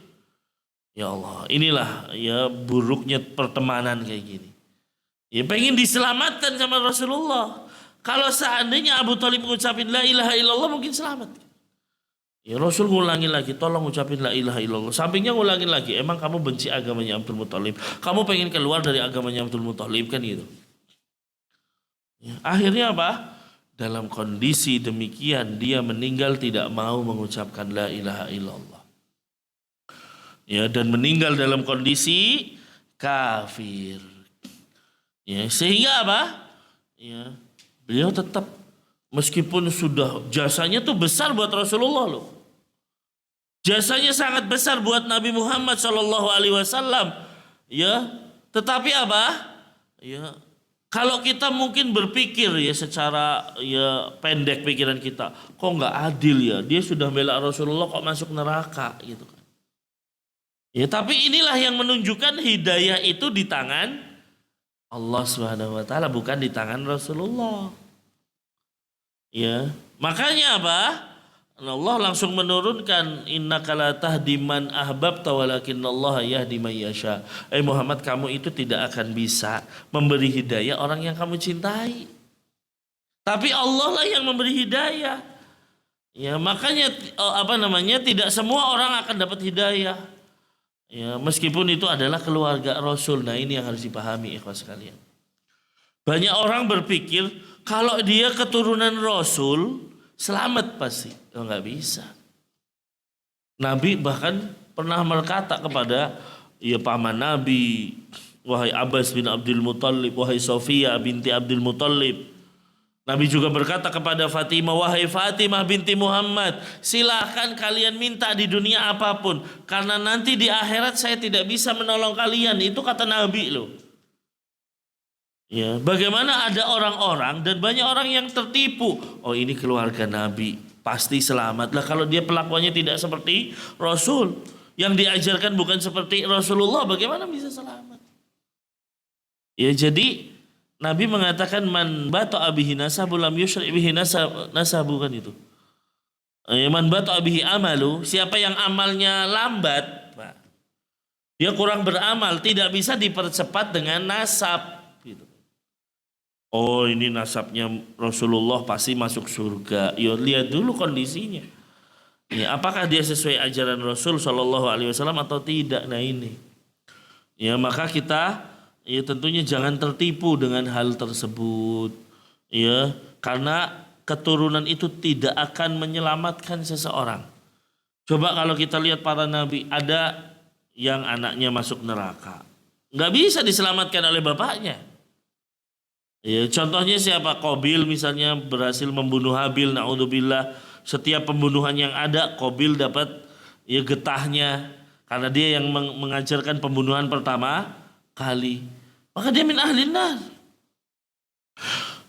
Ya Allah, inilah ya buruknya pertemanan kayak gini. Ya pengen diselamatkan sama Rasulullah. Kalau seandainya Abu Thalib mengucapin la ilaha illallah mungkin selamat. Ya Rasul ngulangin lagi, tolong ucapin la ilaha illallah. Sampingnya ngulangin lagi, emang kamu benci agamanya Abdul Muthalib, kamu pengen keluar dari agamanya Abdul Muthalib kan gitu. Ya, akhirnya apa? Dalam kondisi demikian dia meninggal tidak mau mengucapkan la ilaha illallah. Ya, dan meninggal dalam kondisi kafir. Ya, sehingga apa? Ya, beliau tetap meskipun sudah jasanya tuh besar buat Rasulullah loh. Jasanya sangat besar buat Nabi Muhammad Shallallahu Alaihi Wasallam, ya. Tetapi apa? Ya, kalau kita mungkin berpikir ya secara ya pendek pikiran kita, kok nggak adil ya? Dia sudah bela Rasulullah kok masuk neraka gitu kan? Ya, tapi inilah yang menunjukkan hidayah itu di tangan Allah Subhanahu Wa Taala, bukan di tangan Rasulullah. Ya, makanya apa? Allah langsung menurunkan innaka la tahdi man ahbabta walakinallaha yahdi man yasha. Muhammad, kamu itu tidak akan bisa memberi hidayah orang yang kamu cintai. Tapi Allah lah yang memberi hidayah. Ya, makanya tidak semua orang akan dapat hidayah. Ya, meskipun itu adalah keluarga Rasul. Nah, ini yang harus dipahami ikhwas sekalian. Banyak orang berpikir kalau dia keturunan Rasul selamat pasti. Oh, nggak bisa. Nabi bahkan pernah berkata kepada ya paman Nabi, wahai Abbas bin Abdul Muthalib, wahai Sofia binti Abdul Muthalib. Nabi juga berkata kepada Fatimah, wahai Fatimah binti Muhammad, silahkan kalian minta di dunia apapun, karena nanti di akhirat saya tidak bisa menolong kalian. Itu kata Nabi loh. Ya, bagaimana ada orang-orang dan banyak orang yang tertipu. Oh, ini keluarga Nabi, pasti selamat. Lah kalau dia pelakuannya tidak seperti Rasul, yang diajarkan bukan seperti Rasulullah, bagaimana bisa selamat? Ya jadi Nabi mengatakan man bata'a bihi nasabu lam yusyri' bihi nasabu kan itu. Man bata'a bihi amalu, siapa yang amalnya lambat, Pak, dia kurang beramal, tidak bisa dipercepat dengan nasab gitu. Oh, ini nasabnya Rasulullah pasti masuk surga. Ya lihat dulu kondisinya. Ya, apakah dia sesuai ajaran Rasul Shallallahu Alaihi Wasallam atau tidak? Nah ini. Ya maka kita ya tentunya jangan tertipu dengan hal tersebut. Ya, karena keturunan itu tidak akan menyelamatkan seseorang. Coba kalau kita lihat para nabi, ada yang anaknya masuk neraka, nggak bisa diselamatkan oleh bapaknya. Ya, contohnya siapa? Qabil misalnya berhasil membunuh Habil, naudzubillah. Setiap pembunuhan yang ada, Qabil dapat ya getahnya karena dia yang mengajarkan pembunuhan pertama kali. Maka dia min ahlin nar.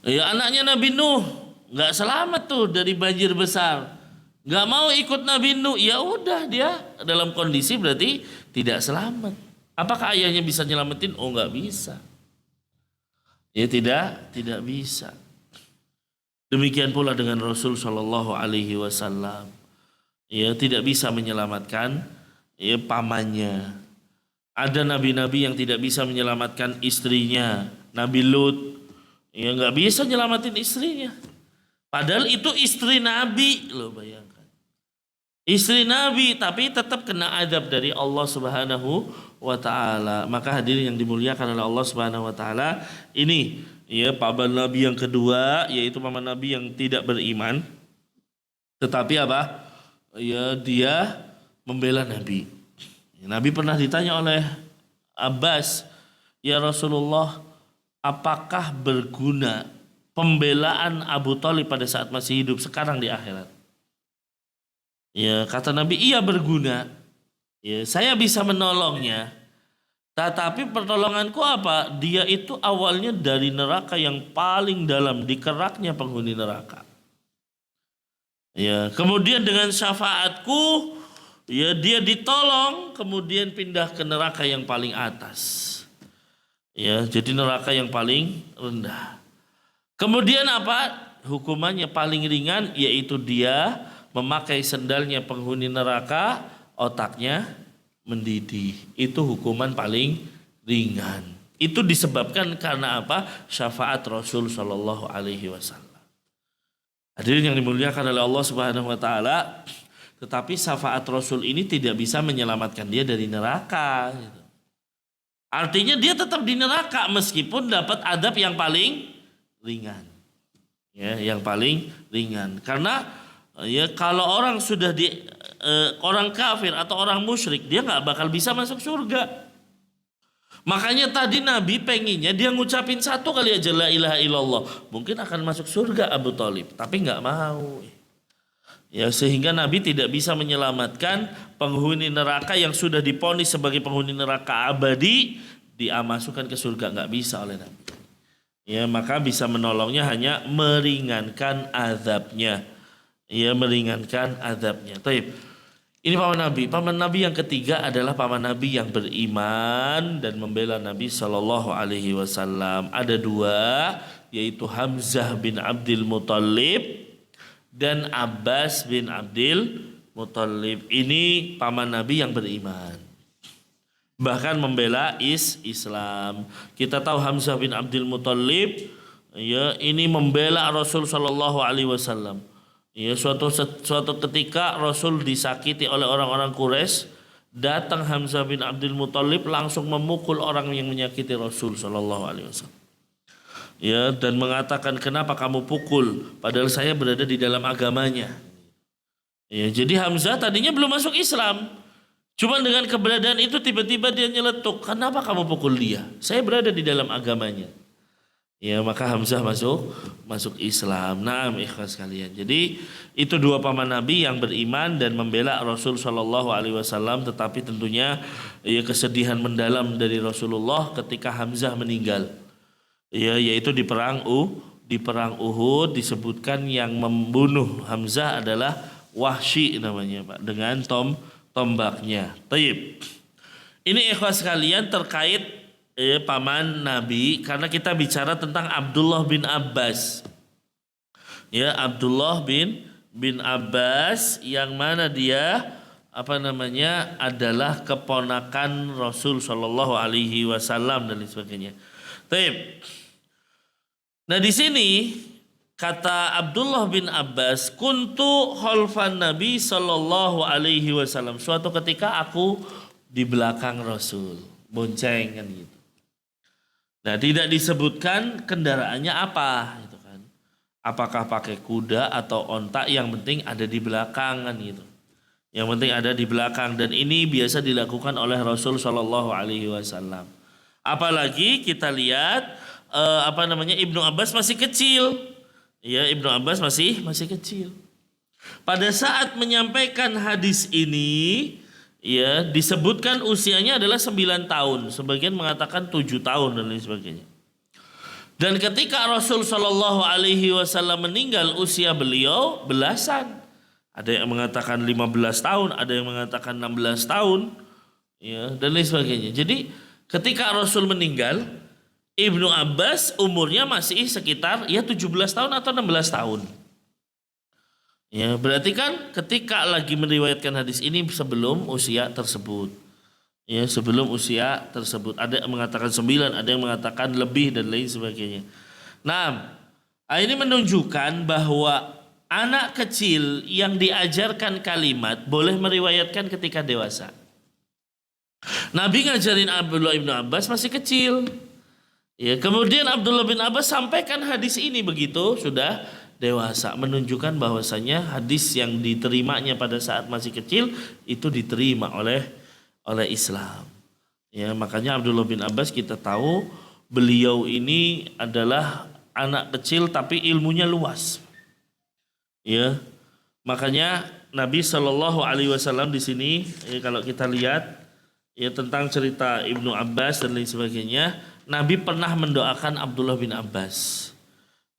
Ya anaknya Nabi Nuh nggak selamat tuh dari banjir besar, nggak mau ikut Nabi Nuh, ya udah dia dalam kondisi berarti tidak selamat. Apakah ayahnya bisa nyelamatin? Oh nggak bisa. Ya tidak bisa. Demikian pula dengan Rasul Shallallahu Alaihi Wasallam. Ya tidak bisa menyelamatkan ya pamannya. Ada nabi-nabi yang tidak bisa menyelamatkan istrinya. Nabi Lut ya nggak bisa nyelamatin istrinya. Padahal itu istri Nabi, loh bayangkan. Istri Nabi tapi tetap kena adab dari Allah Subhanahu wa taala. Maka hadirin yang dimuliakan oleh Allah Subhanahu wa taala, ini ya paman Nabi yang kedua, yaitu paman Nabi yang tidak beriman. Tetapi apa? Ya dia membela Nabi. Nabi pernah ditanya oleh Abbas, "Ya Rasulullah, apakah berguna pembelaan Abu Thalib pada saat masih hidup sekarang di akhirat?" Ya kata Nabi, iya berguna. Ya saya bisa menolongnya. Tetapi pertolonganku apa? Dia itu awalnya dari neraka yang paling dalam, di keraknya penghuni neraka. Ya kemudian dengan syafaatku, ya dia ditolong, kemudian pindah ke neraka yang paling atas. Ya jadi neraka yang paling rendah. Kemudian apa? Hukumannya paling ringan, yaitu dia memakai sendalnya penghuni neraka, otaknya mendidih. Itu hukuman paling ringan. Itu disebabkan karena apa? Syafaat Rasul Shallallahu Alaihi Wasallam. Hadirin yang dimuliakan oleh Allah Subhanahu Wa Taala. Tetapi syafaat Rasul ini tidak bisa menyelamatkan dia dari neraka. Artinya dia tetap di neraka meskipun dapat adab yang paling ringan. Ya, yang paling ringan. Karena ya kalau orang sudah orang kafir atau orang musyrik, dia nggak bakal bisa masuk surga. Makanya tadi Nabi pengennya dia ngucapin satu kali aja la ilaha illallah, mungkin akan masuk surga Abu Thalib, tapi nggak mau. Ya sehingga Nabi tidak bisa menyelamatkan penghuni neraka yang sudah diponis sebagai penghuni neraka abadi, dimasukkan ke surga, nggak bisa oleh Nabi. Ya maka bisa menolongnya hanya meringankan azabnya. Ya meringankan azabnya. Taib. Ini paman Nabi. Paman Nabi yang ketiga adalah paman Nabi yang beriman dan membela Nabi Shallallahu Alaihi Wasallam. Ada dua, yaitu Hamzah bin Abdul Muthalib dan Abbas bin Abdul Muthalib. Ini paman Nabi yang beriman, bahkan membela Islam. Kita tahu Hamzah bin Abdul Muthalib ya ini membela Rasul Shallallahu Alaihi Wasallam. Ya, suatu ketika Rasul disakiti oleh orang-orang Quraisy, datang Hamzah bin Abdul Muthalib langsung memukul orang yang menyakiti Rasul Shallallahu Alaihi Wasallam. Ya, dan mengatakan, kenapa kamu pukul? Padahal saya berada di dalam agamanya. Ya, jadi Hamzah tadinya belum masuk Islam, cuma dengan keberadaan itu tiba-tiba dia nyeletuk, kenapa kamu pukul dia? Saya berada di dalam agamanya. Ya maka Hamzah masuk Islam. Naam ikhlas kalian. Jadi itu dua paman Nabi yang beriman dan membela Rasul Shallallahu Alaihi Wasallam. Tetapi tentunya ya kesedihan mendalam dari Rasulullah ketika Hamzah meninggal. Ya yaitu di perang Uhud disebutkan yang membunuh Hamzah adalah Wahsy namanya Pak, dengan tombaknya. Taib. Ini ikhlas kalian terkait paman Nabi, karena kita bicara tentang Abdullah bin Abbas. Ya, Abdullah bin Abbas yang mana dia adalah keponakan Rasul Shallallahu Alaihi Wasallam dan lain sebagainya. Taib. Nah di sini kata Abdullah bin Abbas, kuntu khalfan Nabi Shallallahu Alaihi Wasallam. Suatu ketika aku di belakang Rasul, bonceng kan gitu. Nah tidak disebutkan kendaraannya apa gitu kan. Apakah pakai kuda atau onta, yang penting ada di belakang kan gitu. Yang penting ada di belakang, dan ini biasa dilakukan oleh Rasul Shallallahu Alaihi Wasallam. Apalagi kita lihat Ibnu Abbas masih kecil. Ya, Ibnu Abbas masih kecil. Pada saat menyampaikan hadis ini, ya disebutkan usianya adalah 9 tahun, sebagian mengatakan 7 tahun dan lain sebagainya. Dan ketika Rasul Shallallahu Alaihi Wasallam meninggal, usia beliau belasan. Ada yang mengatakan 15 tahun, ada yang mengatakan 16 tahun, ya dan lain sebagainya. Jadi ketika Rasul meninggal, Ibnu Abbas umurnya masih sekitar 17 tahun atau 16 tahun. Ya, berarti kan ketika lagi meriwayatkan hadis ini sebelum usia tersebut. Ya, sebelum usia tersebut. Ada yang mengatakan 9, ada yang mengatakan lebih dan lain sebagainya. Nah, ini menunjukkan bahwa anak kecil yang diajarkan kalimat boleh meriwayatkan ketika dewasa. Nabi ngajarin Abdullah bin Abbas masih kecil. Ya, kemudian Abdullah bin Abbas sampaikan hadis ini begitu sudah dewasa, menunjukkan bahwasanya hadis yang diterimanya pada saat masih kecil itu diterima oleh Islam. Ya, makanya Abdullah bin Abbas kita tahu beliau ini adalah anak kecil tapi ilmunya luas. Ya, makanya Nabi Shallallahu Alaihi Wasallam di sini kalau kita lihat ya tentang cerita Ibnu Abbas dan lain sebagainya, Nabi pernah mendoakan Abdullah bin Abbas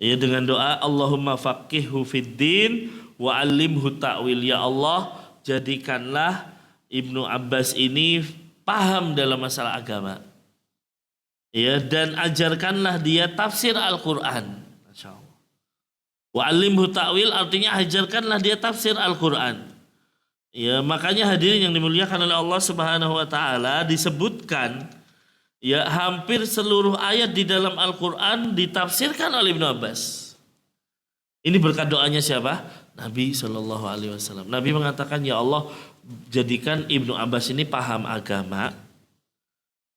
ya dengan doa Allahumma faqihhu fiddin wa 'allimhu ta'wil. Ya Allah, jadikanlah Ibnu Abbas ini paham dalam masalah agama. Ya, dan ajarkanlah dia tafsir Al-Qur'an. Masyaallah. Wa 'allimhu ta'wil artinya ajarkanlah dia tafsir Al-Qur'an. Ya, makanya hadirin yang dimuliakan oleh Allah Subhanahu wa taala disebutkan ya hampir seluruh ayat di dalam Al-Qur'an ditafsirkan oleh Ibnu Abbas. Ini berkat doanya siapa? Nabi Shallallahu Alaihi Wasallam. Nabi mengatakan, ya Allah, jadikan Ibnu Abbas ini paham agama,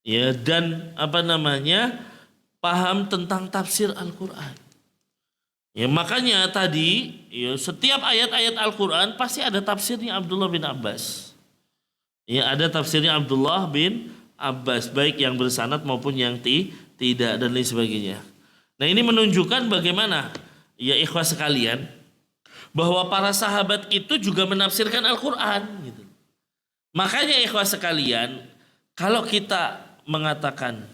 ya dan paham tentang tafsir Al-Qur'an. Ya makanya tadi ya, setiap ayat-ayat Al-Qur'an pasti ada tafsirnya Abdullah bin Abbas. Ya ada tafsirnya Abdullah bin Abbas, baik yang bersanad maupun yang tidak dan lain sebagainya. Nah ini menunjukkan bagaimana ya ikhwah sekalian, bahwa para sahabat itu juga menafsirkan Al-Qur'an gitu. Makanya ikhwah sekalian, kalau kita mengatakan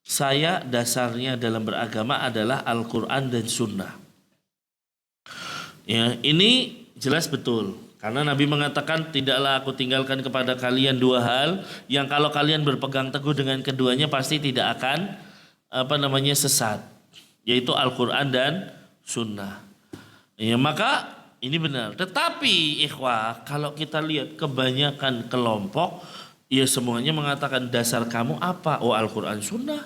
saya dasarnya dalam beragama adalah Al-Qur'an dan Sunnah, ya ini jelas betul. Karena Nabi mengatakan tidaklah aku tinggalkan kepada kalian dua hal yang kalau kalian berpegang teguh dengan keduanya pasti tidak akan sesat, yaitu Al-Qur'an dan Sunnah. Ya maka ini benar. Tetapi ikhwah, kalau kita lihat kebanyakan kelompok ya semuanya mengatakan dasar kamu apa? Oh Al-Qur'an Sunnah.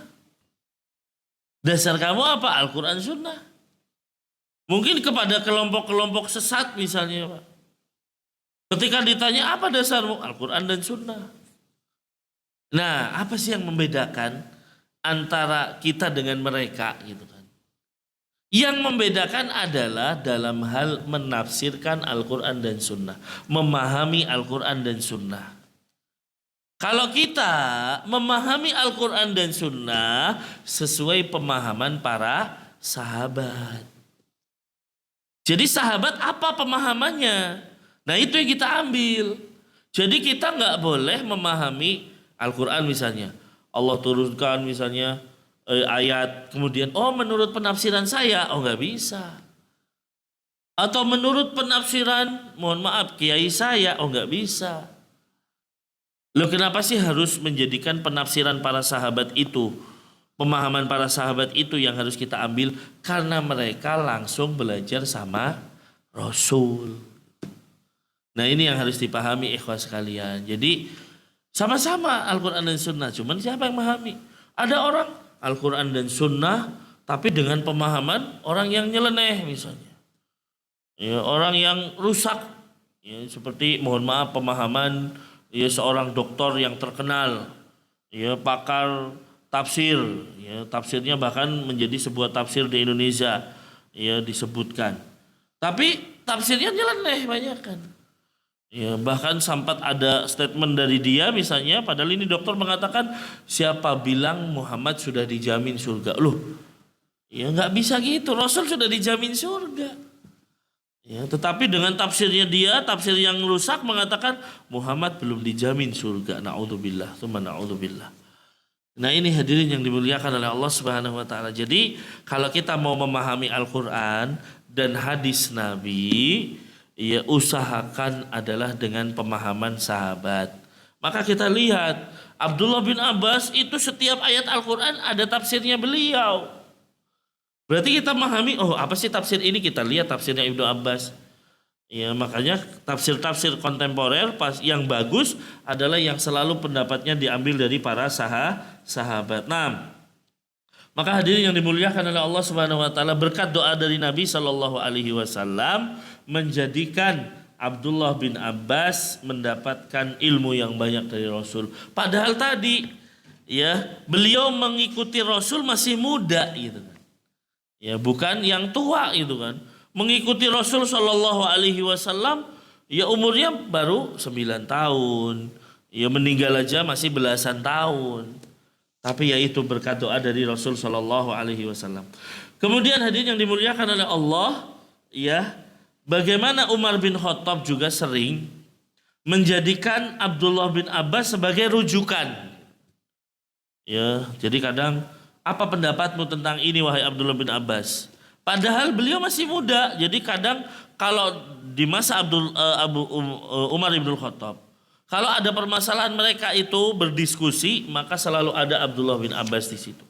Dasar kamu apa? Al-Qur'an Sunnah. Mungkin kepada kelompok-kelompok sesat misalnya Pak, ketika ditanya apa dasarmu? Al-Qur'an dan Sunnah. Nah apa sih yang membedakan antara kita dengan mereka gitu kan? Yang membedakan adalah dalam hal menafsirkan Al-Qur'an dan Sunnah, memahami Al-Qur'an dan Sunnah. Kalau kita memahami Al-Qur'an dan Sunnah sesuai pemahaman para sahabat. Jadi sahabat apa pemahamannya? Nah itu yang kita ambil. Jadi kita nggak boleh memahami Al-Qur'an misalnya, Allah turunkan misalnya ayat, kemudian menurut penafsiran saya, nggak bisa. Atau menurut penafsiran, mohon maaf, kiai saya, nggak bisa. Loh kenapa sih harus menjadikan penafsiran para sahabat itu pemahaman para sahabat itu yang harus kita ambil karena mereka langsung belajar sama Rasul. Nah ini yang harus dipahami ikhwas sekalian. Jadi sama-sama Al-Quran dan Sunnah, cuman siapa yang memahami? Ada orang Al-Quran dan Sunnah tapi dengan pemahaman orang yang nyeleneh misalnya. Ya, orang yang rusak. Ya, seperti mohon maaf pemahaman ya seorang doktor yang terkenal, ya pakar tafsir, ya tafsirnya bahkan menjadi sebuah tafsir di Indonesia, ya disebutkan. Tapi tafsirnya nyeleneh banyak kan. Ya, bahkan sempat ada statement dari dia misalnya, padahal ini dokter mengatakan siapa bilang Muhammad sudah dijamin surga. Loh, ya nggak bisa gitu. Rasul sudah dijamin surga. Ya, tetapi dengan tafsirnya dia, tafsir yang rusak mengatakan Muhammad belum dijamin surga. Na'udzubillah, tsumma na'udzubillah. Nah ini hadirin yang dimuliakan oleh Allah Subhanahu wa taala. Jadi kalau kita mau memahami Al-Qur'an dan hadis Nabi, ya usahakan adalah dengan pemahaman sahabat. Maka kita lihat Abdullah bin Abbas itu setiap ayat Al-Qur'an ada tafsirnya beliau. Berarti kita memahami, oh apa sih tafsir ini? Kita lihat tafsirnya Ibnu Abbas. Ya makanya tafsir-tafsir kontemporer yang bagus adalah yang selalu pendapatnya diambil dari para sahabat. Nah, maka hadirin yang dimuliakan oleh Allah Subhanahu wa taala, berkat doa dari Nabi Shallallahu alaihi wasallam menjadikan Abdullah bin Abbas mendapatkan ilmu yang banyak dari Rasul. Padahal tadi ya beliau mengikuti Rasul masih muda gitu kan. Ya bukan yang tua itu kan. Mengikuti Rasul Shallallahu alaihi wasallam ya umurnya baru 9 tahun. Ya meninggal aja masih belasan tahun. Tapi ya itu berkat doa dari Rasul Shallallahu alaihi wasallam. Kemudian hadirin yang dimuliakan oleh Allah, ya, bagaimana Umar bin Khattab juga sering menjadikan Abdullah bin Abbas sebagai rujukan. Ya, jadi kadang apa pendapatmu tentang ini wahai Abdullah bin Abbas? Padahal beliau masih muda. Jadi kadang kalau di masa Umar bin Khattab, kalau ada permasalahan mereka itu berdiskusi, maka selalu ada Abdullah bin Abbas di situ.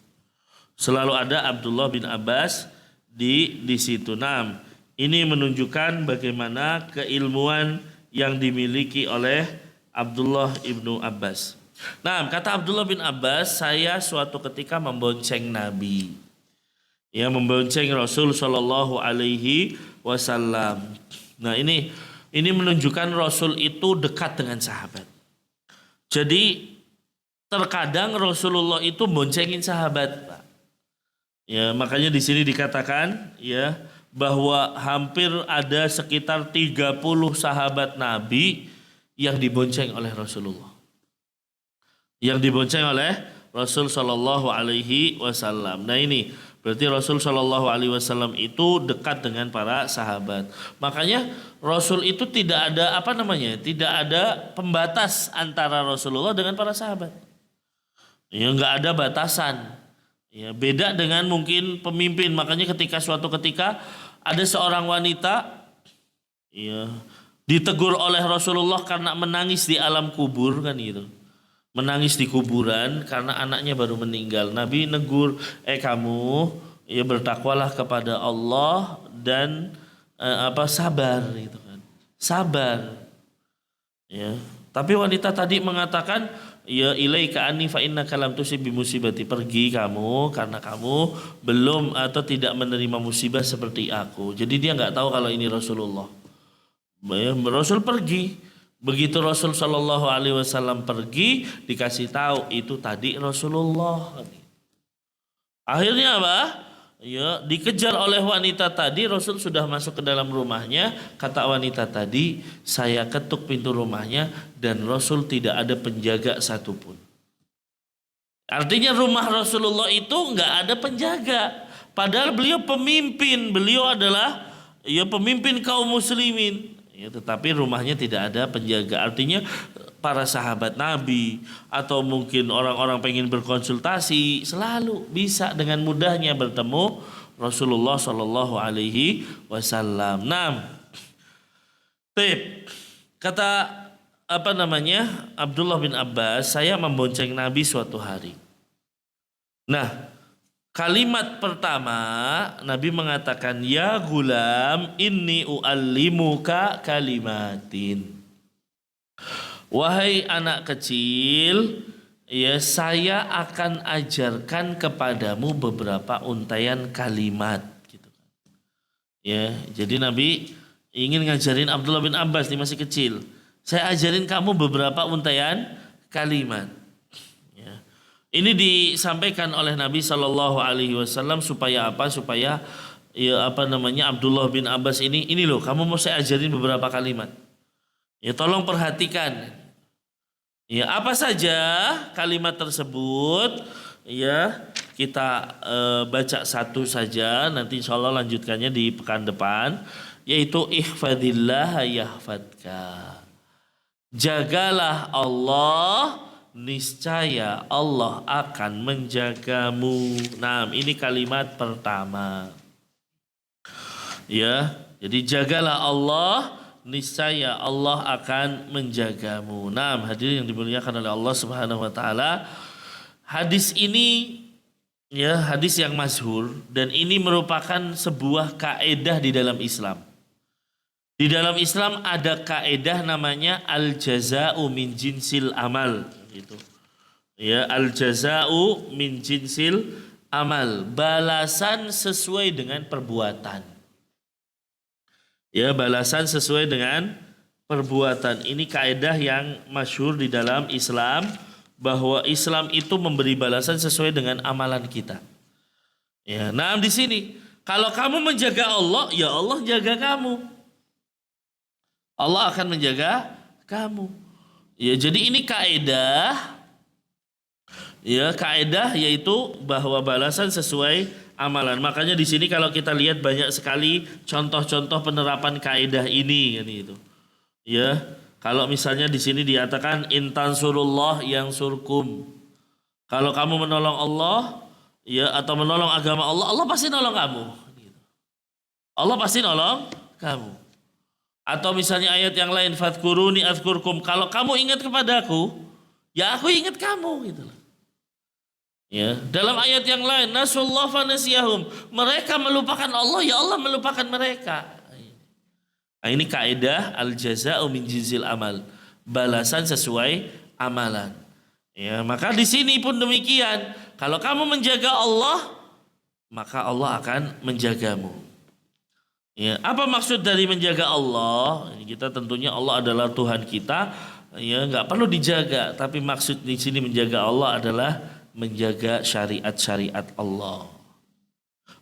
Selalu ada Abdullah bin Abbas di situ. Nah, ini menunjukkan bagaimana keilmuan yang dimiliki oleh Abdullah ibnu Abbas. Nah, kata Abdullah bin Abbas, saya suatu ketika membonceng Nabi. Ya, membonceng Rasul Shallallahu alaihi wasallam. Nah, ini menunjukkan Rasul itu dekat dengan sahabat. Jadi terkadang Rasulullah itu boncengin sahabat, Pak. Ya, makanya di sini dikatakan ya bahwa hampir ada sekitar 30 sahabat Nabi yang dibonceng oleh Rasulullah. Yang dibonceng oleh Rasul Shallallahu alaihi wasallam. Nah, ini berarti Rasul Shallallahu alaihi wasallam itu dekat dengan para sahabat. Makanya Rasul itu tidak ada tidak ada pembatas antara Rasulullah dengan para sahabat. Ya nggak ada batasan. Ya beda dengan mungkin pemimpin. Makanya suatu ketika ada seorang wanita ya ditegur oleh Rasulullah karena menangis di alam kubur kan gitu. Menangis di kuburan karena anaknya baru meninggal. Nabi negur, kamu ya bertakwalah kepada Allah dan sabar gitu kan. Sabar. Ya. Tapi wanita tadi mengatakan, ya ilaika anni fa innaka lam tusib bi musibati. Pergi kamu karena kamu belum atau tidak menerima musibah seperti aku. Jadi dia enggak tahu kalau ini Rasulullah. Rasul pergi. Begitu Rasul Shallallahu alaihi wasallam pergi, dikasih tahu itu tadi Rasulullah. Akhirnya apa? Ya, dikejar oleh wanita tadi. Rasul sudah masuk ke dalam rumahnya. Kata wanita tadi, saya ketuk pintu rumahnya dan Rasul tidak ada penjaga satupun. Artinya rumah Rasulullah itu nggak ada penjaga. Padahal beliau pemimpin. Beliau adalah ya pemimpin kaum muslimin. Ya, tetapi rumahnya tidak ada penjaga. Artinya para sahabat Nabi atau mungkin orang-orang pengen berkonsultasi selalu bisa dengan mudahnya bertemu Rasulullah Shallallahu alaihi wasallam. Nah, kata Abdullah bin Abbas, saya membonceng Nabi suatu hari. Nah, Kalimat pertama Nabi mengatakan, ya gulam inni uallimuka kalimatin. Wahai anak kecil, ya saya akan ajarkan kepadamu beberapa untaian kalimat gitu. Ya, jadi Nabi ingin ngajarin Abdullah bin Abbas, nih masih kecil. Saya ajarin kamu beberapa untaian kalimat. Ya. Ini disampaikan oleh Nabi Shallallahu Alaihi Wasallam supaya apa? Supaya ya apa namanya Abdullah bin Abbas ini loh, kamu mau saya ajarin beberapa kalimat. Ya tolong perhatikan. Ya apa saja kalimat tersebut? Ya kita baca satu saja. Nanti insya Allah lanjutkannya di pekan depan. Yaitu ihfadillah yahfadka. Jagalah Allah, niscaya Allah akan menjagamu. Nah, ini kalimat pertama. Ya, jadi jagalah Allah, niscaya Allah akan menjagamu. Nah, hadirin yang dimuliakan oleh Allah Subhanahu wa taala. Hadis ini ya, hadis yang masyhur dan ini merupakan sebuah kaedah di dalam Islam. Di dalam Islam ada kaedah namanya al-jaza'u min jinsil amal gitu. Ya, al-jaza'u min jinsil amal, balasan sesuai dengan perbuatan. Ya, balasan sesuai dengan perbuatan. Ini kaedah yang masyhur di dalam Islam, bahwa Islam itu memberi balasan sesuai dengan amalan kita. Ya, nah di sini kalau kamu menjaga Allah, ya Allah jaga kamu. Allah akan menjaga kamu. Ya, jadi ini kaedah. Ya, kaedah yaitu bahwa balasan sesuai amalan. Makanya di sini kalau kita lihat banyak sekali contoh-contoh penerapan kaedah ini kan itu. Ya, kalau misalnya di sini dikatakan intansurullah yang surkum. Kalau kamu menolong Allah, ya atau menolong agama Allah, Allah pasti nolong kamu. Allah pasti nolong kamu. Atau misalnya ayat yang lain, fadkuruni azkurkum. Kalau kamu ingat kepadaku, ya aku ingat kamu gitu loh. Ya, dalam ayat yang lain, nasullah fanasiyahum. Mereka melupakan Allah, ya Allah melupakan mereka. Nah, ini kaidah al-jaza'u min jinsil amal. Balasan sesuai amalan. Ya, maka di sini pun demikian. Kalau kamu menjaga Allah, maka Allah akan menjagamu. Ya, apa maksud dari menjaga Allah? Kita tentunya Allah adalah Tuhan kita. Ya, nggak perlu dijaga. Tapi maksud di sini menjaga Allah adalah menjaga syariat-syariat Allah,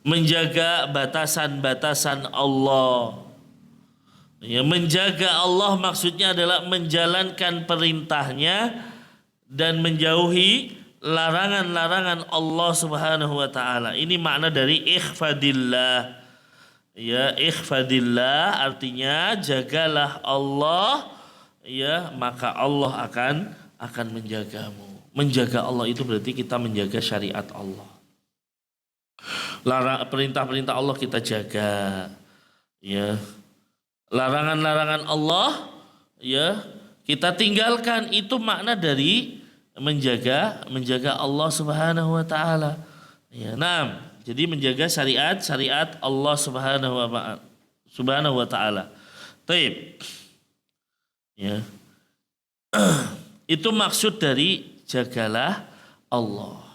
menjaga batasan-batasan Allah. Ya, menjaga Allah maksudnya adalah menjalankan perintahnya dan menjauhi larangan-larangan Allah Subhanahu wa taala. Ini makna dari ikhfadillah. Ya, ikhfadillah artinya jagalah Allah, ya, maka Allah akan menjagamu. Menjaga Allah itu berarti kita menjaga syariat Allah. Perintah-perintah Allah kita jaga. Ya. Larangan-larangan Allah, ya, kita tinggalkan. Itu makna dari menjaga Allah Subhanahu wa taala. Ya, nah, jadi menjaga syariat Allah Subhanahu wa taala. Baik. Ya. Itu maksud dari jagalah Allah.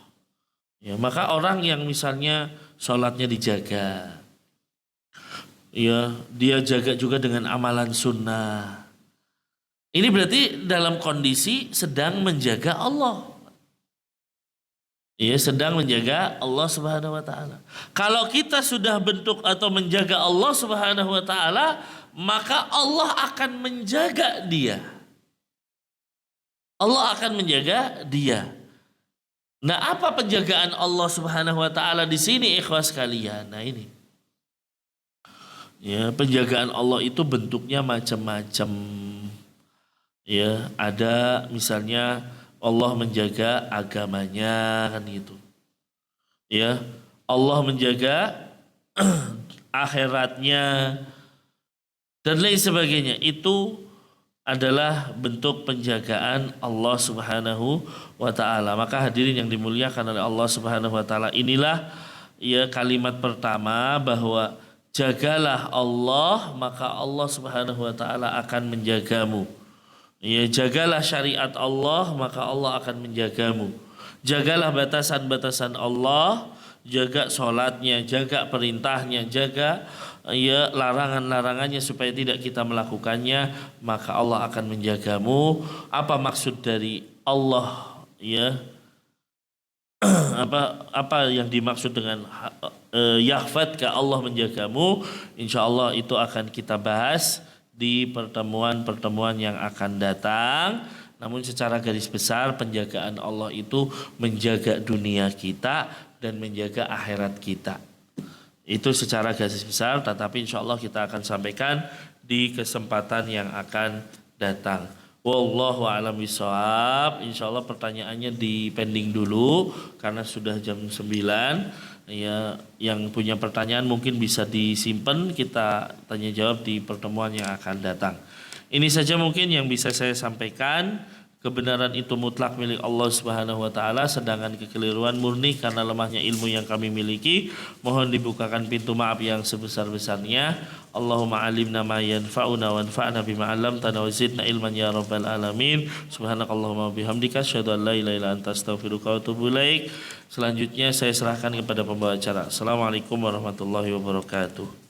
Ya, maka orang yang misalnya sholatnya dijaga, ya, dia jaga juga dengan amalan sunnah. Ini berarti dalam kondisi sedang menjaga Allah. Ya, sedang menjaga Allah Subhanahu wa taala. Kalau kita sudah bentuk atau menjaga Allah Subhanahu wa taala, maka Allah akan menjaga dia. Allah akan menjaga dia. Nah, apa penjagaan Allah Subhanahu wa taala di sini, ikhwas sekalian? Nah, ini. Ya, penjagaan Allah itu bentuknya macam-macam. Ya, ada misalnya Allah menjaga agamanya kan gitu. Ya, Allah menjaga akhiratnya dan lain sebagainya. Itu adalah bentuk penjagaan Allah Subhanahu wa taala. Maka hadirin yang dimuliakan oleh Allah Subhanahu wa taala, inilah ya kalimat pertama bahwa jagalah Allah, maka Allah Subhanahu wa taala akan menjagamu. Ya, jagalah syariat Allah, maka Allah akan menjagamu. Jagalah batasan-batasan Allah, jaga sholatnya, jaga perintahnya, jaga ya larangan-larangannya supaya tidak kita melakukannya, maka Allah akan menjagamu. Apa maksud dari Allah ya? apa yang dimaksud dengan yahfadka, Allah menjagamu? Insya Allah itu akan kita bahas di pertemuan-pertemuan yang akan datang. Namun secara garis besar penjagaan Allah itu menjaga dunia kita dan menjaga akhirat kita. Itu secara garis besar, tetapi insya Allah kita akan sampaikan di kesempatan yang akan datang. Wallahu a'lam bishawab. Insya Allah pertanyaannya di pending dulu karena sudah jam 9. Ya, yang punya pertanyaan mungkin bisa disimpan, kita tanya jawab di pertemuan yang akan datang. Ini saja mungkin yang bisa saya sampaikan. Kebenaran itu mutlak milik Allah Subhanahu wa taala, sedangkan kekeliruan murni karena lemahnya ilmu yang kami miliki. Mohon dibukakan pintu maaf yang sebesar-besarnya. Allahumma alimna ma yanfa'una wanfa'na bima 'allamtana wa zidna ilman ya rabbal alamin. Subhanakallahumma wa bihamdika asyhadu an la ilaha illa anta astaghfiruka wa atubu ilaik. Selanjutnya saya serahkan kepada pembawa acara. Assalamualaikum warahmatullahi wabarakatuh.